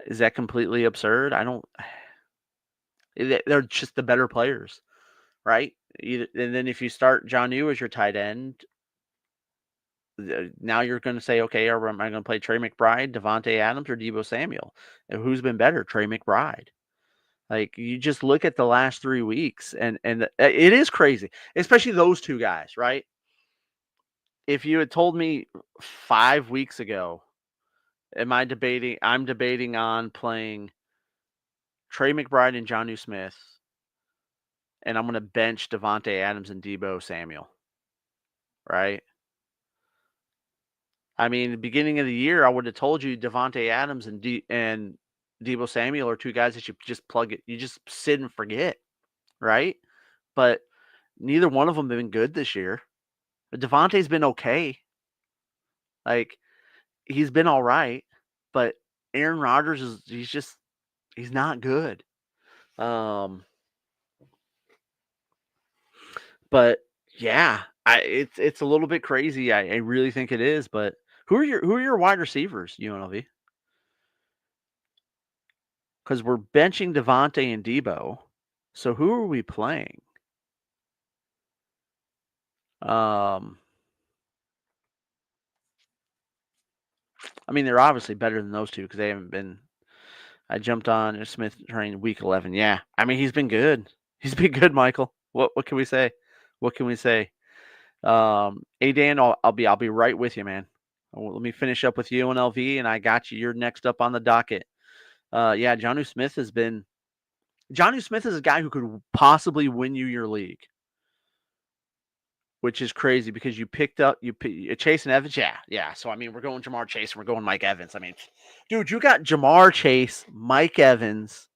Is that completely absurd? I don't. They're just the better players, right? And then if you start Jonnu as your tight end, now you're going to say, okay, am I going to play Trey McBride, Devontae Adams, or Deebo Samuel? And who's been better, Trey McBride? Like you just look at the last 3 weeks, and it is crazy, especially those 2 guys, right? If you had told me 5 weeks ago, I'm debating on playing Trey McBride and Jonnu Smith, and I'm going to bench Devontae Adams and Deebo Samuel, right? I mean, the beginning of the year, I would have told you Devontae Adams and Deebo Samuel are 2 guys that you just plug it. You just sit and forget, right? But neither one of them have been good this year. But Devontae's been okay. Like he's been all right, but Aaron Rodgers he's not good. But yeah, it's a little bit crazy. I really think it is. But who are your wide receivers, UNLV? Because we're benching Devontae and Deebo. So who are we playing? I mean, they're obviously better than those two because they haven't been. I jumped on Smith train week 11. Yeah, I mean he's been good. He's been good, Michael. What can we say? What can we say? Hey Dan, I'll be right with you, man. Let me finish up with UNLV, and I got you. You're next up on the docket. Yeah, Jonnu Smith has been. Jonnu Smith is a guy who could possibly win you your league, which is crazy because you picked up Chase and Evans. Yeah. So I mean, we're going Jamar Chase and we're going Mike Evans. I mean, dude, you got Jamar Chase, Mike Evans,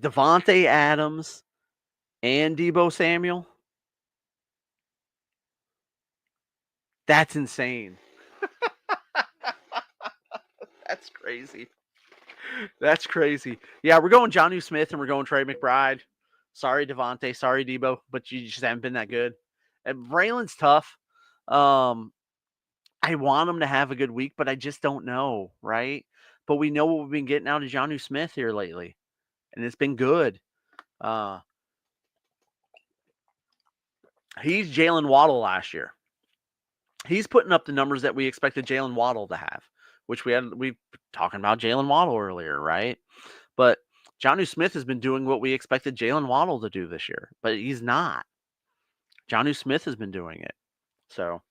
Devontae Adams, and Deebo Samuel. That's insane. That's crazy. That's crazy. Yeah, we're going Jonnu Smith and we're going Trey McBride. Sorry, Devontae. Sorry, Deebo, but you just haven't been that good. And Braylon's tough. I want him to have a good week, but I just don't know, right? But we know what we've been getting out of Jonnu Smith here lately, and it's been good. He's Jalen Waddle last year. He's putting up the numbers that we expected Jalen Waddle to have, which we talking about Jalen Waddle earlier, right? But Jonnu Smith has been doing what we expected Jalen Waddle to do this year, but he's not. Jonnu Smith has been doing it. So,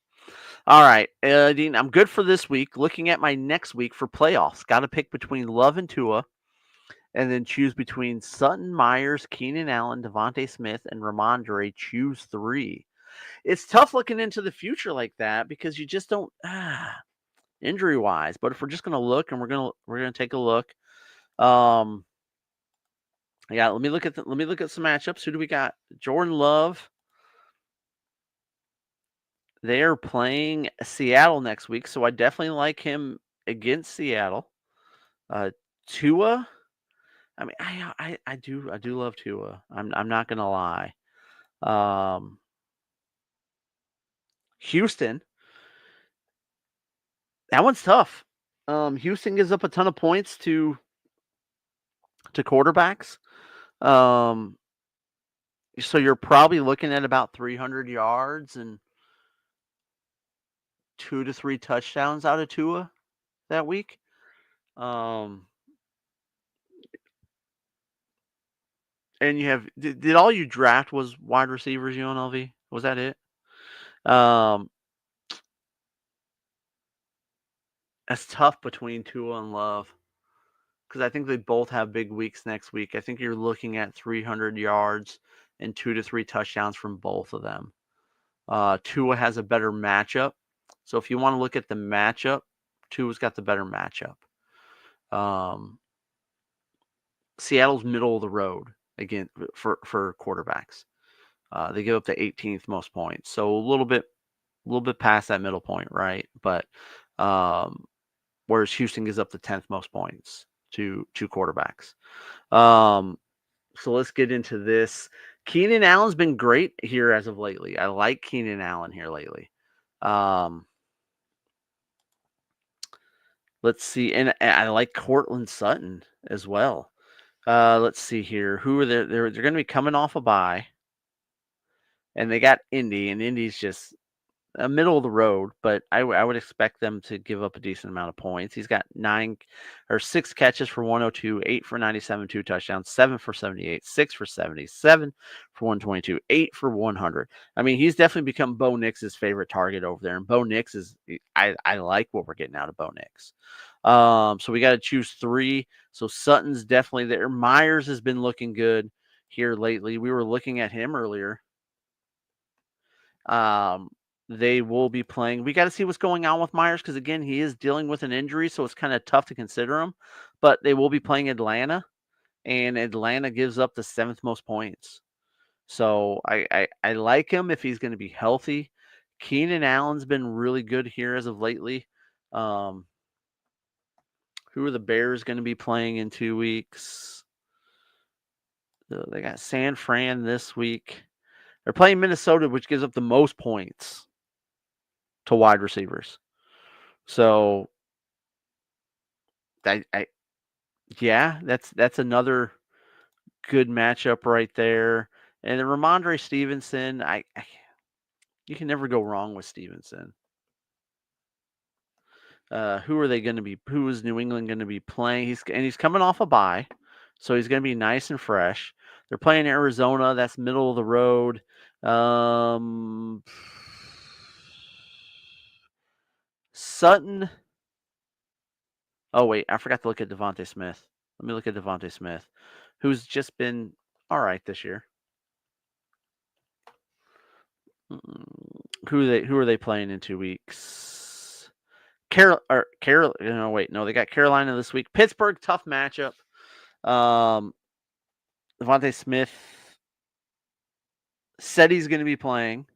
all right, Dean, I'm good for this week. Looking at my next week for playoffs, got to pick between Love and Tua, and then choose between Sutton, Myers, Keenan Allen, Devontae Smith, and Ramondre. Choose 3. It's tough looking into the future like that because you just don't injury wise. But if we're just gonna look and we're gonna take a look, yeah, let me look at some matchups. Who do we got? Jordan Love. They're playing Seattle next week, so I definitely like him against Seattle. Tua. I mean, I do love Tua. I'm not gonna lie. Houston. That one's tough. Houston gives up a ton of points to quarterbacks. So you're probably looking at about 300 yards and 2 to 3 touchdowns out of Tua that week. And you have did all you draft was wide receivers, UNLV? Was that it? That's tough between Tua and Love because I think they both have big weeks next week. I think you're looking at 300 yards and 2 to 3 touchdowns from both of them. Tua has a better matchup. So if you want to look at the matchup, Tua's got the better matchup. Seattle's middle of the road again for quarterbacks. They give up the 18th most points, so a little bit past that middle point, right? But whereas Houston gives up the 10th most points to quarterbacks. So let's get into this. Keenan Allen's been great here as of lately. I like Keenan Allen here lately. Let's see, and I like Courtland Sutton as well. Let's see here. Who are they're going to be coming off a bye, and they got Indy, and Indy's just a middle of the road, but I would expect them to give up a decent amount of points. He's got 6 catches for 102, 8 for 97, 2 touchdowns, 7 for 78, 6 for 70, 7 for 122, 8 for 100. I mean, he's definitely become Bo Nix's favorite target over there, and Bo Nix is I like what we're getting out of Bo Nix. So we got to choose 3. So Sutton's definitely there. Myers has been looking good here lately. We were looking at him earlier. They will be playing. We got to see what's going on with Myers because, again, he is dealing with an injury, so it's kind of tough to consider him. But they will be playing Atlanta, and Atlanta gives up the 7th most points. So I like him if he's going to be healthy. Keenan Allen's been really good here as of lately. Who are the Bears going to be playing in 2 weeks? They got San Fran this week. They're playing Minnesota, which gives up the most points to wide receivers. So yeah, that's another good matchup right there. And then Ramondre Stevenson, you can never go wrong with Stevenson. Who are they going to be? Who is New England going to be playing? He's coming off a bye, so he's going to be nice and fresh. They're playing Arizona. That's middle of the road. Sutton. Oh wait, I forgot to look at Devontae Smith. Let me look at Devontae Smith, who's just been all right this year. Who are they playing in 2 weeks? Carol. No, wait, no, they got Carolina this week. Pittsburgh, tough matchup. Devontae Smith said he's going to be playing.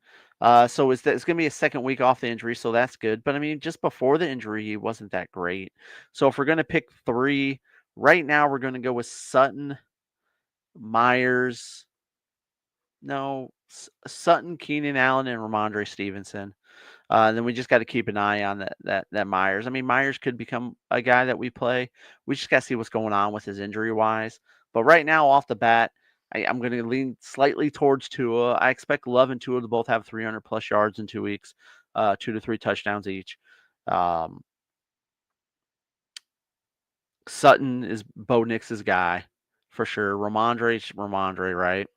So it's going to be a second week off the injury, so that's good. But I mean, just before the injury, he wasn't that great. So if we're going to pick 3, right now we're going to go with Sutton, Myers. No, Sutton, Keenan Allen, and Ramondre Stevenson. Then we just got to keep an eye on that Myers. I mean, Myers could become a guy that we play. We just got to see what's going on with his injury wise. But right now, off the bat, I'm going to lean slightly towards Tua. I expect Love and Tua to both have 300 plus yards in 2 weeks, 2 to 3 touchdowns each. Sutton is Bo Nix's guy for sure. Ramondre, right?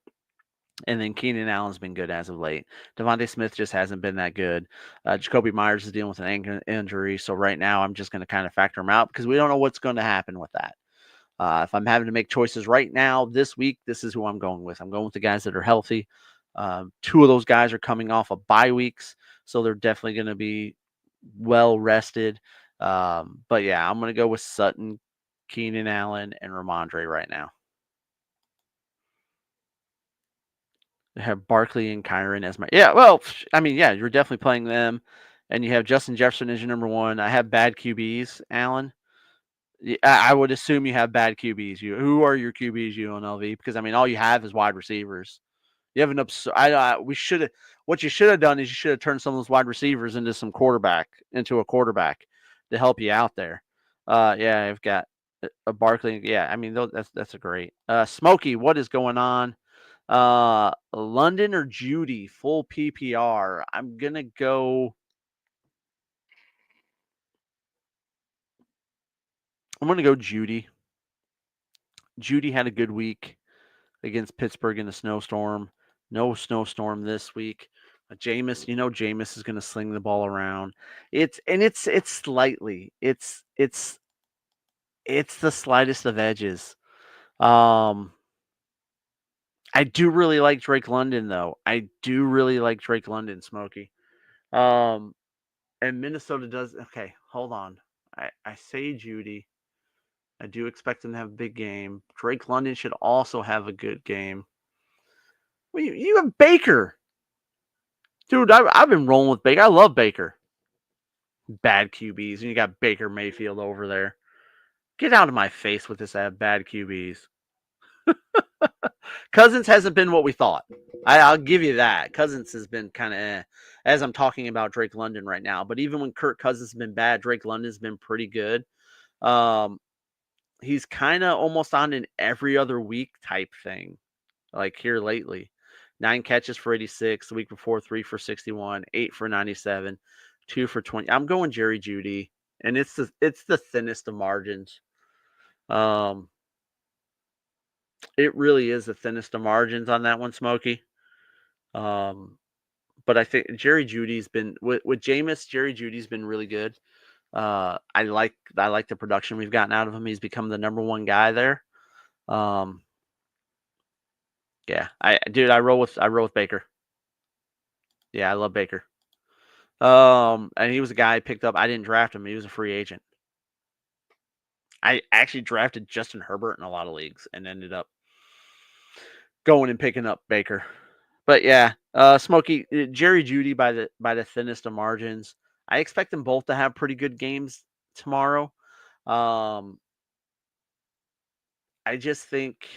And then Keenan Allen's been good as of late. Devontae Smith just hasn't been that good. Jacoby Myers is dealing with an ankle injury. So right now, I'm just going to kind of factor him out because we don't know what's going to happen with that. If I'm having to make choices right now, this week, this is who I'm going with. I'm going with the guys that are healthy. 2 of those guys are coming off of bye weeks. So they're definitely going to be well rested. But yeah, I'm going to go with Sutton, Keenan Allen, and Ramondre right now. Have Barkley and Kyren as my well. I mean, yeah, you're definitely playing them, and you have Justin Jefferson as your number 1. I have bad QBs, Alan. I would assume you have bad QBs. Who are your QBs, UNLV? Because I mean, all you have is wide receivers. You have an we should have. What you should have done is you should have turned some of those wide receivers into a quarterback to help you out there. Yeah, I've got a Barkley. Yeah, I mean, that's a great. Smokey, what is going on? London or Judy, full PPR. I'm going to go. I'm going to go Judy. Judy had a good week against Pittsburgh in the snowstorm. No snowstorm this week. Jameis, Jameis is going to sling the ball around. It's slightly. It's the slightest of edges. I do really like Drake London, though. I do really like Drake London, Smokey. And Minnesota does. Okay, hold on. I say Judy. I do expect them to have a big game. Drake London should also have a good game. Well, you have Baker. Dude, I've been rolling with Baker. I love Baker. Bad QBs. And you got Baker Mayfield over there. Get out of my face with this bad QBs. Cousins hasn't been what we thought. I'll give you that. Cousins has been kind of as I'm talking about Drake London right now. But even when Kirk Cousins has been bad, Drake London's been pretty good. He's kind of almost on an every other week type thing, like here lately. 9 catches for 86. The week before, 3 for 61, 8 for 97, 2 for 20. I'm going Jerry Jeudy, and it's the thinnest of margins. It really is the thinnest of margins on that one, Smokey. But I think Jerry Jeudy's been with Jameis. Jerry Jeudy's been really good. I like the production we've gotten out of him. He's become the number 1 guy there. Yeah, I roll with Baker. Yeah, I love Baker. And he was a guy I picked up. I didn't draft him. He was a free agent. I actually drafted Justin Herbert in a lot of leagues and ended up going and picking up Baker. But yeah, Smokey, Jerry Jeudy by the thinnest of margins. I expect them both to have pretty good games tomorrow. I just think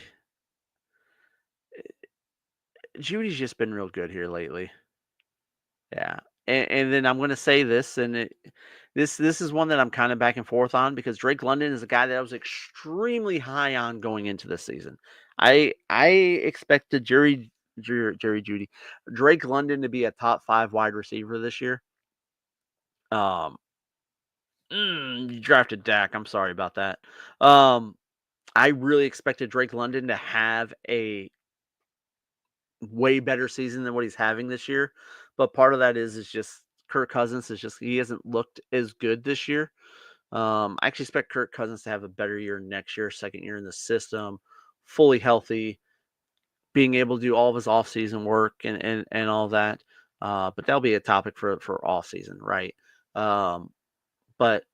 Judy's just been real good here lately. Yeah. And then I'm going to say this, and this is one that I'm kind of back and forth on because Drake London is a guy that I was extremely high on going into this season. I expected Jerry Jeudy, Drake London to be a top 5 wide receiver this year. You drafted Dak. I'm sorry about that. Um, I really expected Drake London to have a way better season than what he's having this year, but part of that is just Kirk Cousins is just he hasn't looked as good this year. I actually expect Kirk Cousins to have a better year next year, second year in the system, fully healthy, being able to do all of his off-season work and all of that. But that'll be a topic for off season, right? But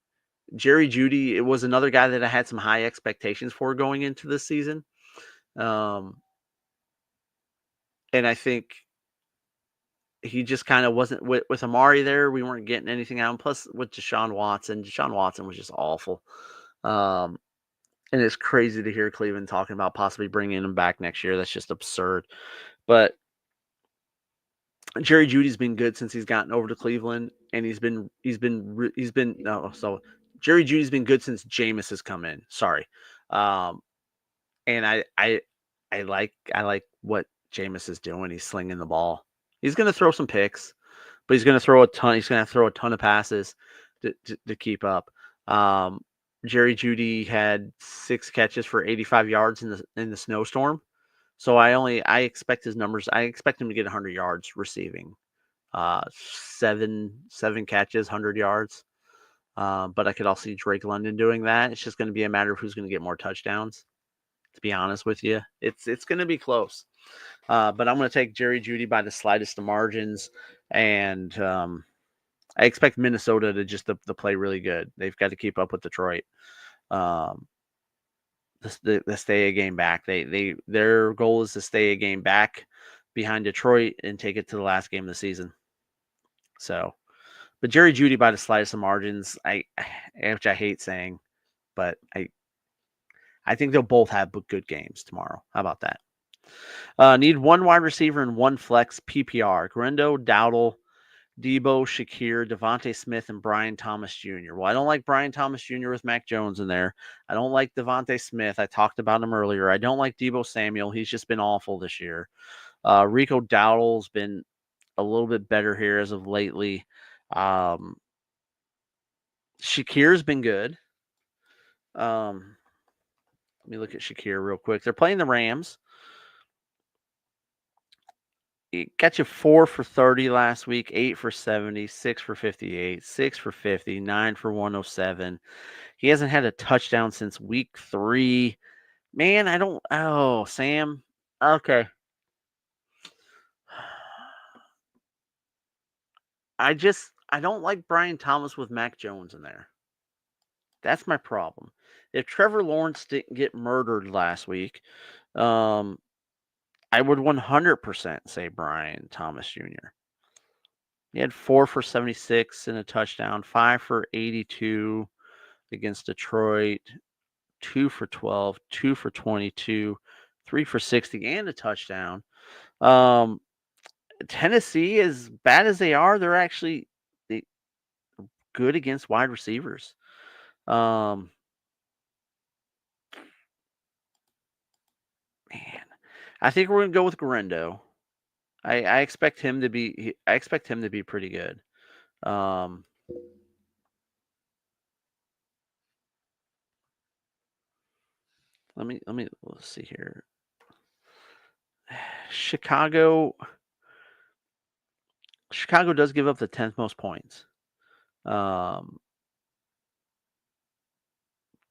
Jerry Judy, it was another guy that I had some high expectations for going into this season. Um, and I think he just kind of wasn't with Amari there. We weren't getting anything out. And plus, with Deshaun Watson was just awful. Um, and it's crazy to hear Cleveland talking about possibly bringing him back next year. That's just absurd. But Jerry Judy's been good since he's gotten over to Cleveland, and Jerry Judy's been good since Jameis has come in. Sorry, and I like what Jameis is doing. He's slinging the ball. He's going to throw some picks, but he's going to throw a ton. He's going to throw a ton of passes to keep up. Jerry Judy had 6 catches for 85 yards in the snowstorm. So I expect his numbers. I expect him to get 100 yards receiving. Seven catches, 100 yards. But I could also see Drake London doing that. It's just going to be a matter of who's going to get more touchdowns. To be honest with you, it's going to be close. But I'm going to take Jerry Judy by the slightest of margins, and I expect Minnesota to play really good. They've got to keep up with Detroit. The stay a game back. Their goal is to stay a game back behind Detroit and take it to the last game of the season. So, but Jerry Judy by the slightest of margins, which I hate saying, but I think they'll both have good games tomorrow. How about that? Need one wide receiver and one flex PPR. Guerendo, Dowdle, Debo, Shakir, Devontae Smith, and Brian Thomas Jr. Well, I don't like Brian Thomas Jr. with Mac Jones in there. I don't like Devontae Smith. I talked about him earlier. I don't like Debo Samuel. He's just been awful this year. Rico Dowdle's been a little bit better here as of lately. Shakir's been good. Let me look at Shakir real quick. They're playing the Rams. He got you 4 for 30 last week, 8 for 70, 6 for 58, 6 for 50, 9 for 107. He hasn't had a touchdown since week 3. Man, Sam. Okay. I don't like Brian Thomas with Mac Jones in there. That's my problem. If Trevor Lawrence didn't get murdered last week, I would 100% say Brian Thomas Jr. He had 4 for 76 and a touchdown, 5 for 82 against Detroit, 2 for 12, 2 for 22, 3 for 60, and a touchdown. Tennessee, as bad as they are, they're actually good against wide receivers. Man, I think we're gonna go with Guerendo. I expect him to be. I expect him to be pretty good. Let's see here. Chicago does give up the 10th most points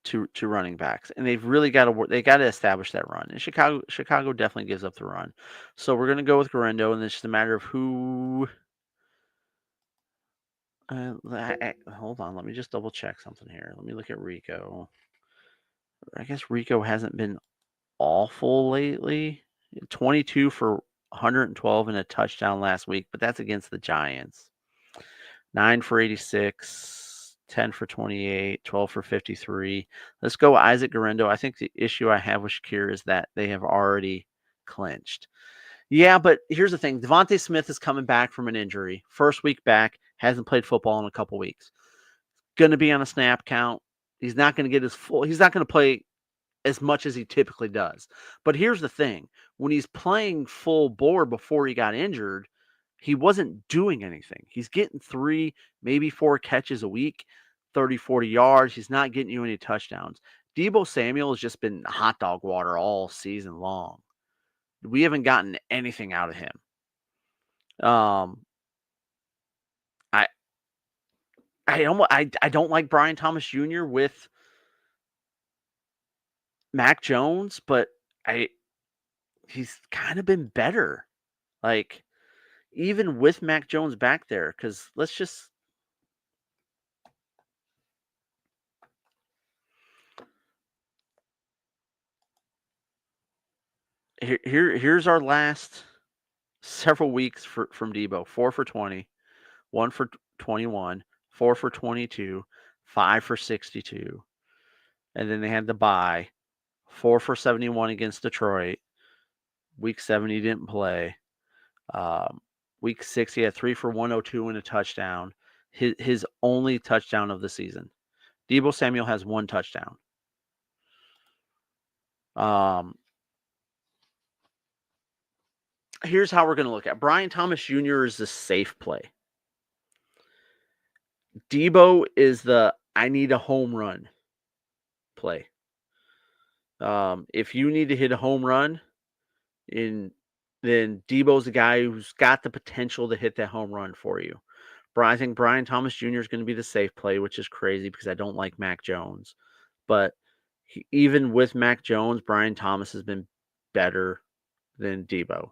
to running backs, and they've really got to establish that run. And Chicago definitely gives up the run. So we're going to go with Guerendo, and it's just a matter of who. Hold on, let me just double check something here. Let me look at Rico. I guess Rico hasn't been awful lately. 22 for 112 and a touchdown last week, but that's against the Giants. 9 for 86, 10 for 28, 12 for 53. Let's go Isaac Guerendo. I think the issue I have with Shakir is that they have already clinched. Yeah, but here's the thing. Devontae Smith is coming back from an injury. First week back, hasn't played football in a couple weeks. Going to be on a snap count. He's not going to get he's not going to play as much as he typically does. But here's the thing. When he's playing full bore before he got injured, he wasn't doing anything. He's getting 3, maybe 4 catches a week. 30, 40 yards. He's not getting you any touchdowns. Deebo Samuel has just been hot dog water all season long. We haven't gotten anything out of him. I I don't like Brian Thomas Jr. with Mac Jones, but he's kind of been better. Like, even with Mac Jones back there, because let's just here's our last several weeks from Deebo. 4 for 20, 1 for 21, 4 for 22, 5 for 62. And then they had the bye. 4 for 71 against Detroit. Week 7 he didn't play. Week 6 he had 3 for 102 and a touchdown. His only touchdown of the season. Deebo Samuel has 1 touchdown. Here's how we're going to look at Brian Thomas Jr. is the safe play. Deebo is the I need a home run play. If you need to hit a home run, then Deebo's the guy who's got the potential to hit that home run for you. I think Brian Thomas Jr. is going to be the safe play, which is crazy because I don't like Mac Jones. But even with Mac Jones, Brian Thomas has been better than Deebo.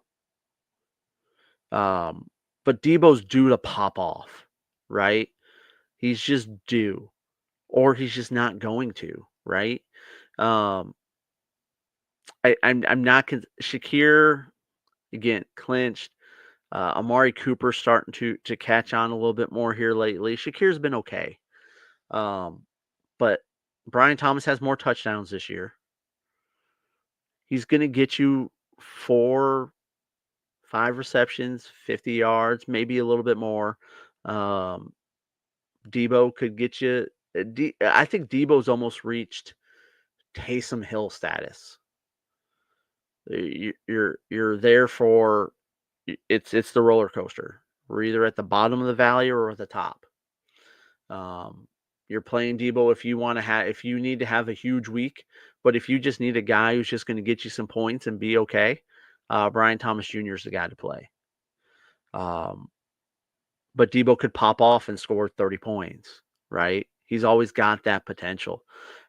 But Deebo's due to pop off, right? He's just due, or he's just not going to, right? I'm not Shakir again clinched. Amari Cooper starting to catch on a little bit more here lately. Shakir's been okay, but Brian Thomas has more touchdowns this year. He's going to get you 4, 5 receptions, 50 yards, maybe a little bit more. Deebo could get you. I think Deebo's almost reached Taysom Hill status. You're there for it's the roller coaster. We're either at the bottom of the valley or at the top. You're playing Deebo if you need to have a huge week, but if you just need a guy who's just going to get you some points and be okay, Brian Thomas Jr. is the guy to play. But Deebo could pop off and score 30 points, right? He's always got that potential.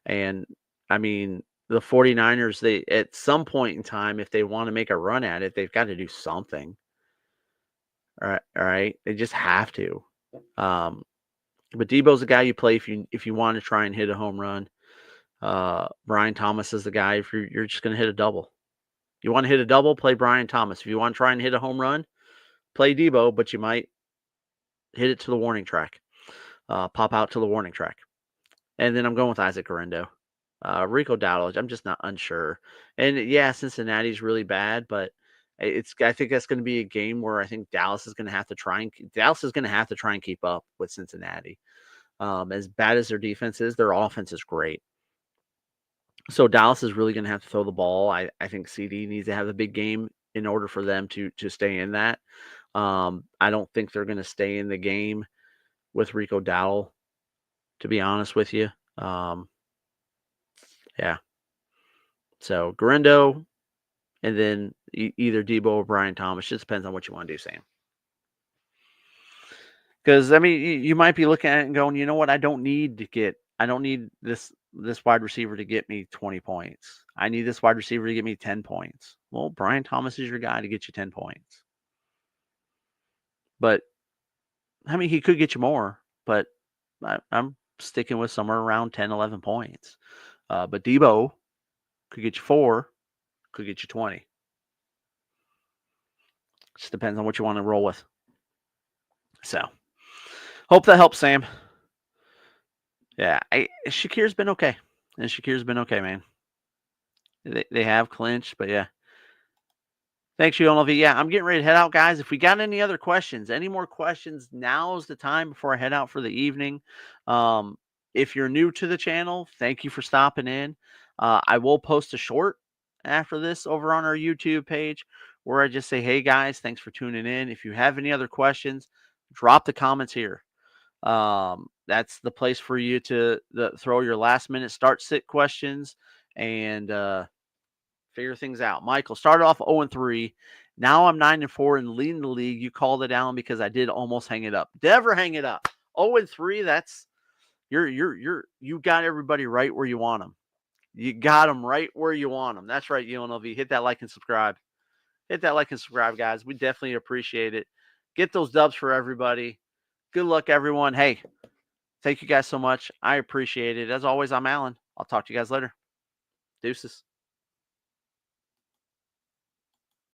And I mean, the 49ers, they at some point in time, if they want to make a run at it, they've got to do something. All right. They just have to. But Deebo's the guy you play if you want to try and hit a home run. Brian Thomas is the guy if you're just going to hit a double. You want to hit a double, play Brian Thomas. If you want to try and hit a home run, play Deebo, but you might hit it to the warning track. Pop out to the warning track. And then I'm going with Isaac Guerendo. Rico Dowdle, I'm just not unsure. And yeah, Cincinnati's really bad, but I think that's going to be a game where I think Dallas is going to have to try and keep up with Cincinnati. As bad as their defense is, their offense is great. So Dallas is really going to have to throw the ball. I think CD needs to have a big game in order for them to stay in that. I don't think they're going to stay in the game with Rico Dowdle, to be honest with you. Yeah. So Guerendo, and then either Deebo or Brian Thomas. Just depends on what you want to do, Sam. Because I mean, you might be looking at it and going, you know what? I don't need this wide receiver to get me 20 points. I need this wide receiver to get me 10 points. Well, Brian Thomas is your guy to get you 10 points. But I mean, he could get you more, but I'm sticking with somewhere around 10, 11 points. But Deebo could get you 4, could get you 20. Just depends on what you want to roll with. So, hope that helps, Sam. Yeah, Shakir's been okay. And Shakir's been okay, man. They have clinched, but yeah. Thanks, UNLV. Yeah, I'm getting ready to head out, guys. If we got any other questions, any more questions, now's the time before I head out for the evening. If you're new to the channel, thank you for stopping in. I will post a short after this over on our YouTube page where I just say, hey, guys, thanks for tuning in. If you have any other questions, drop the comments here. that's the place for you to throw your last minute start sit questions and figure things out. Michael started off 0-3. Now I'm 9-4 and leading the league. You called it, Alan, because I did almost hang it up. Never hang it up. 0-3. That's you got everybody right where you want them. You got them right where you want them. That's right, UNLV. Hit that like and subscribe. Hit that like and subscribe, guys. We definitely appreciate it. Get those dubs for everybody. Good luck, everyone. Hey, thank you guys so much. I appreciate it. As always, I'm Alan. I'll talk to you guys later. Deuces.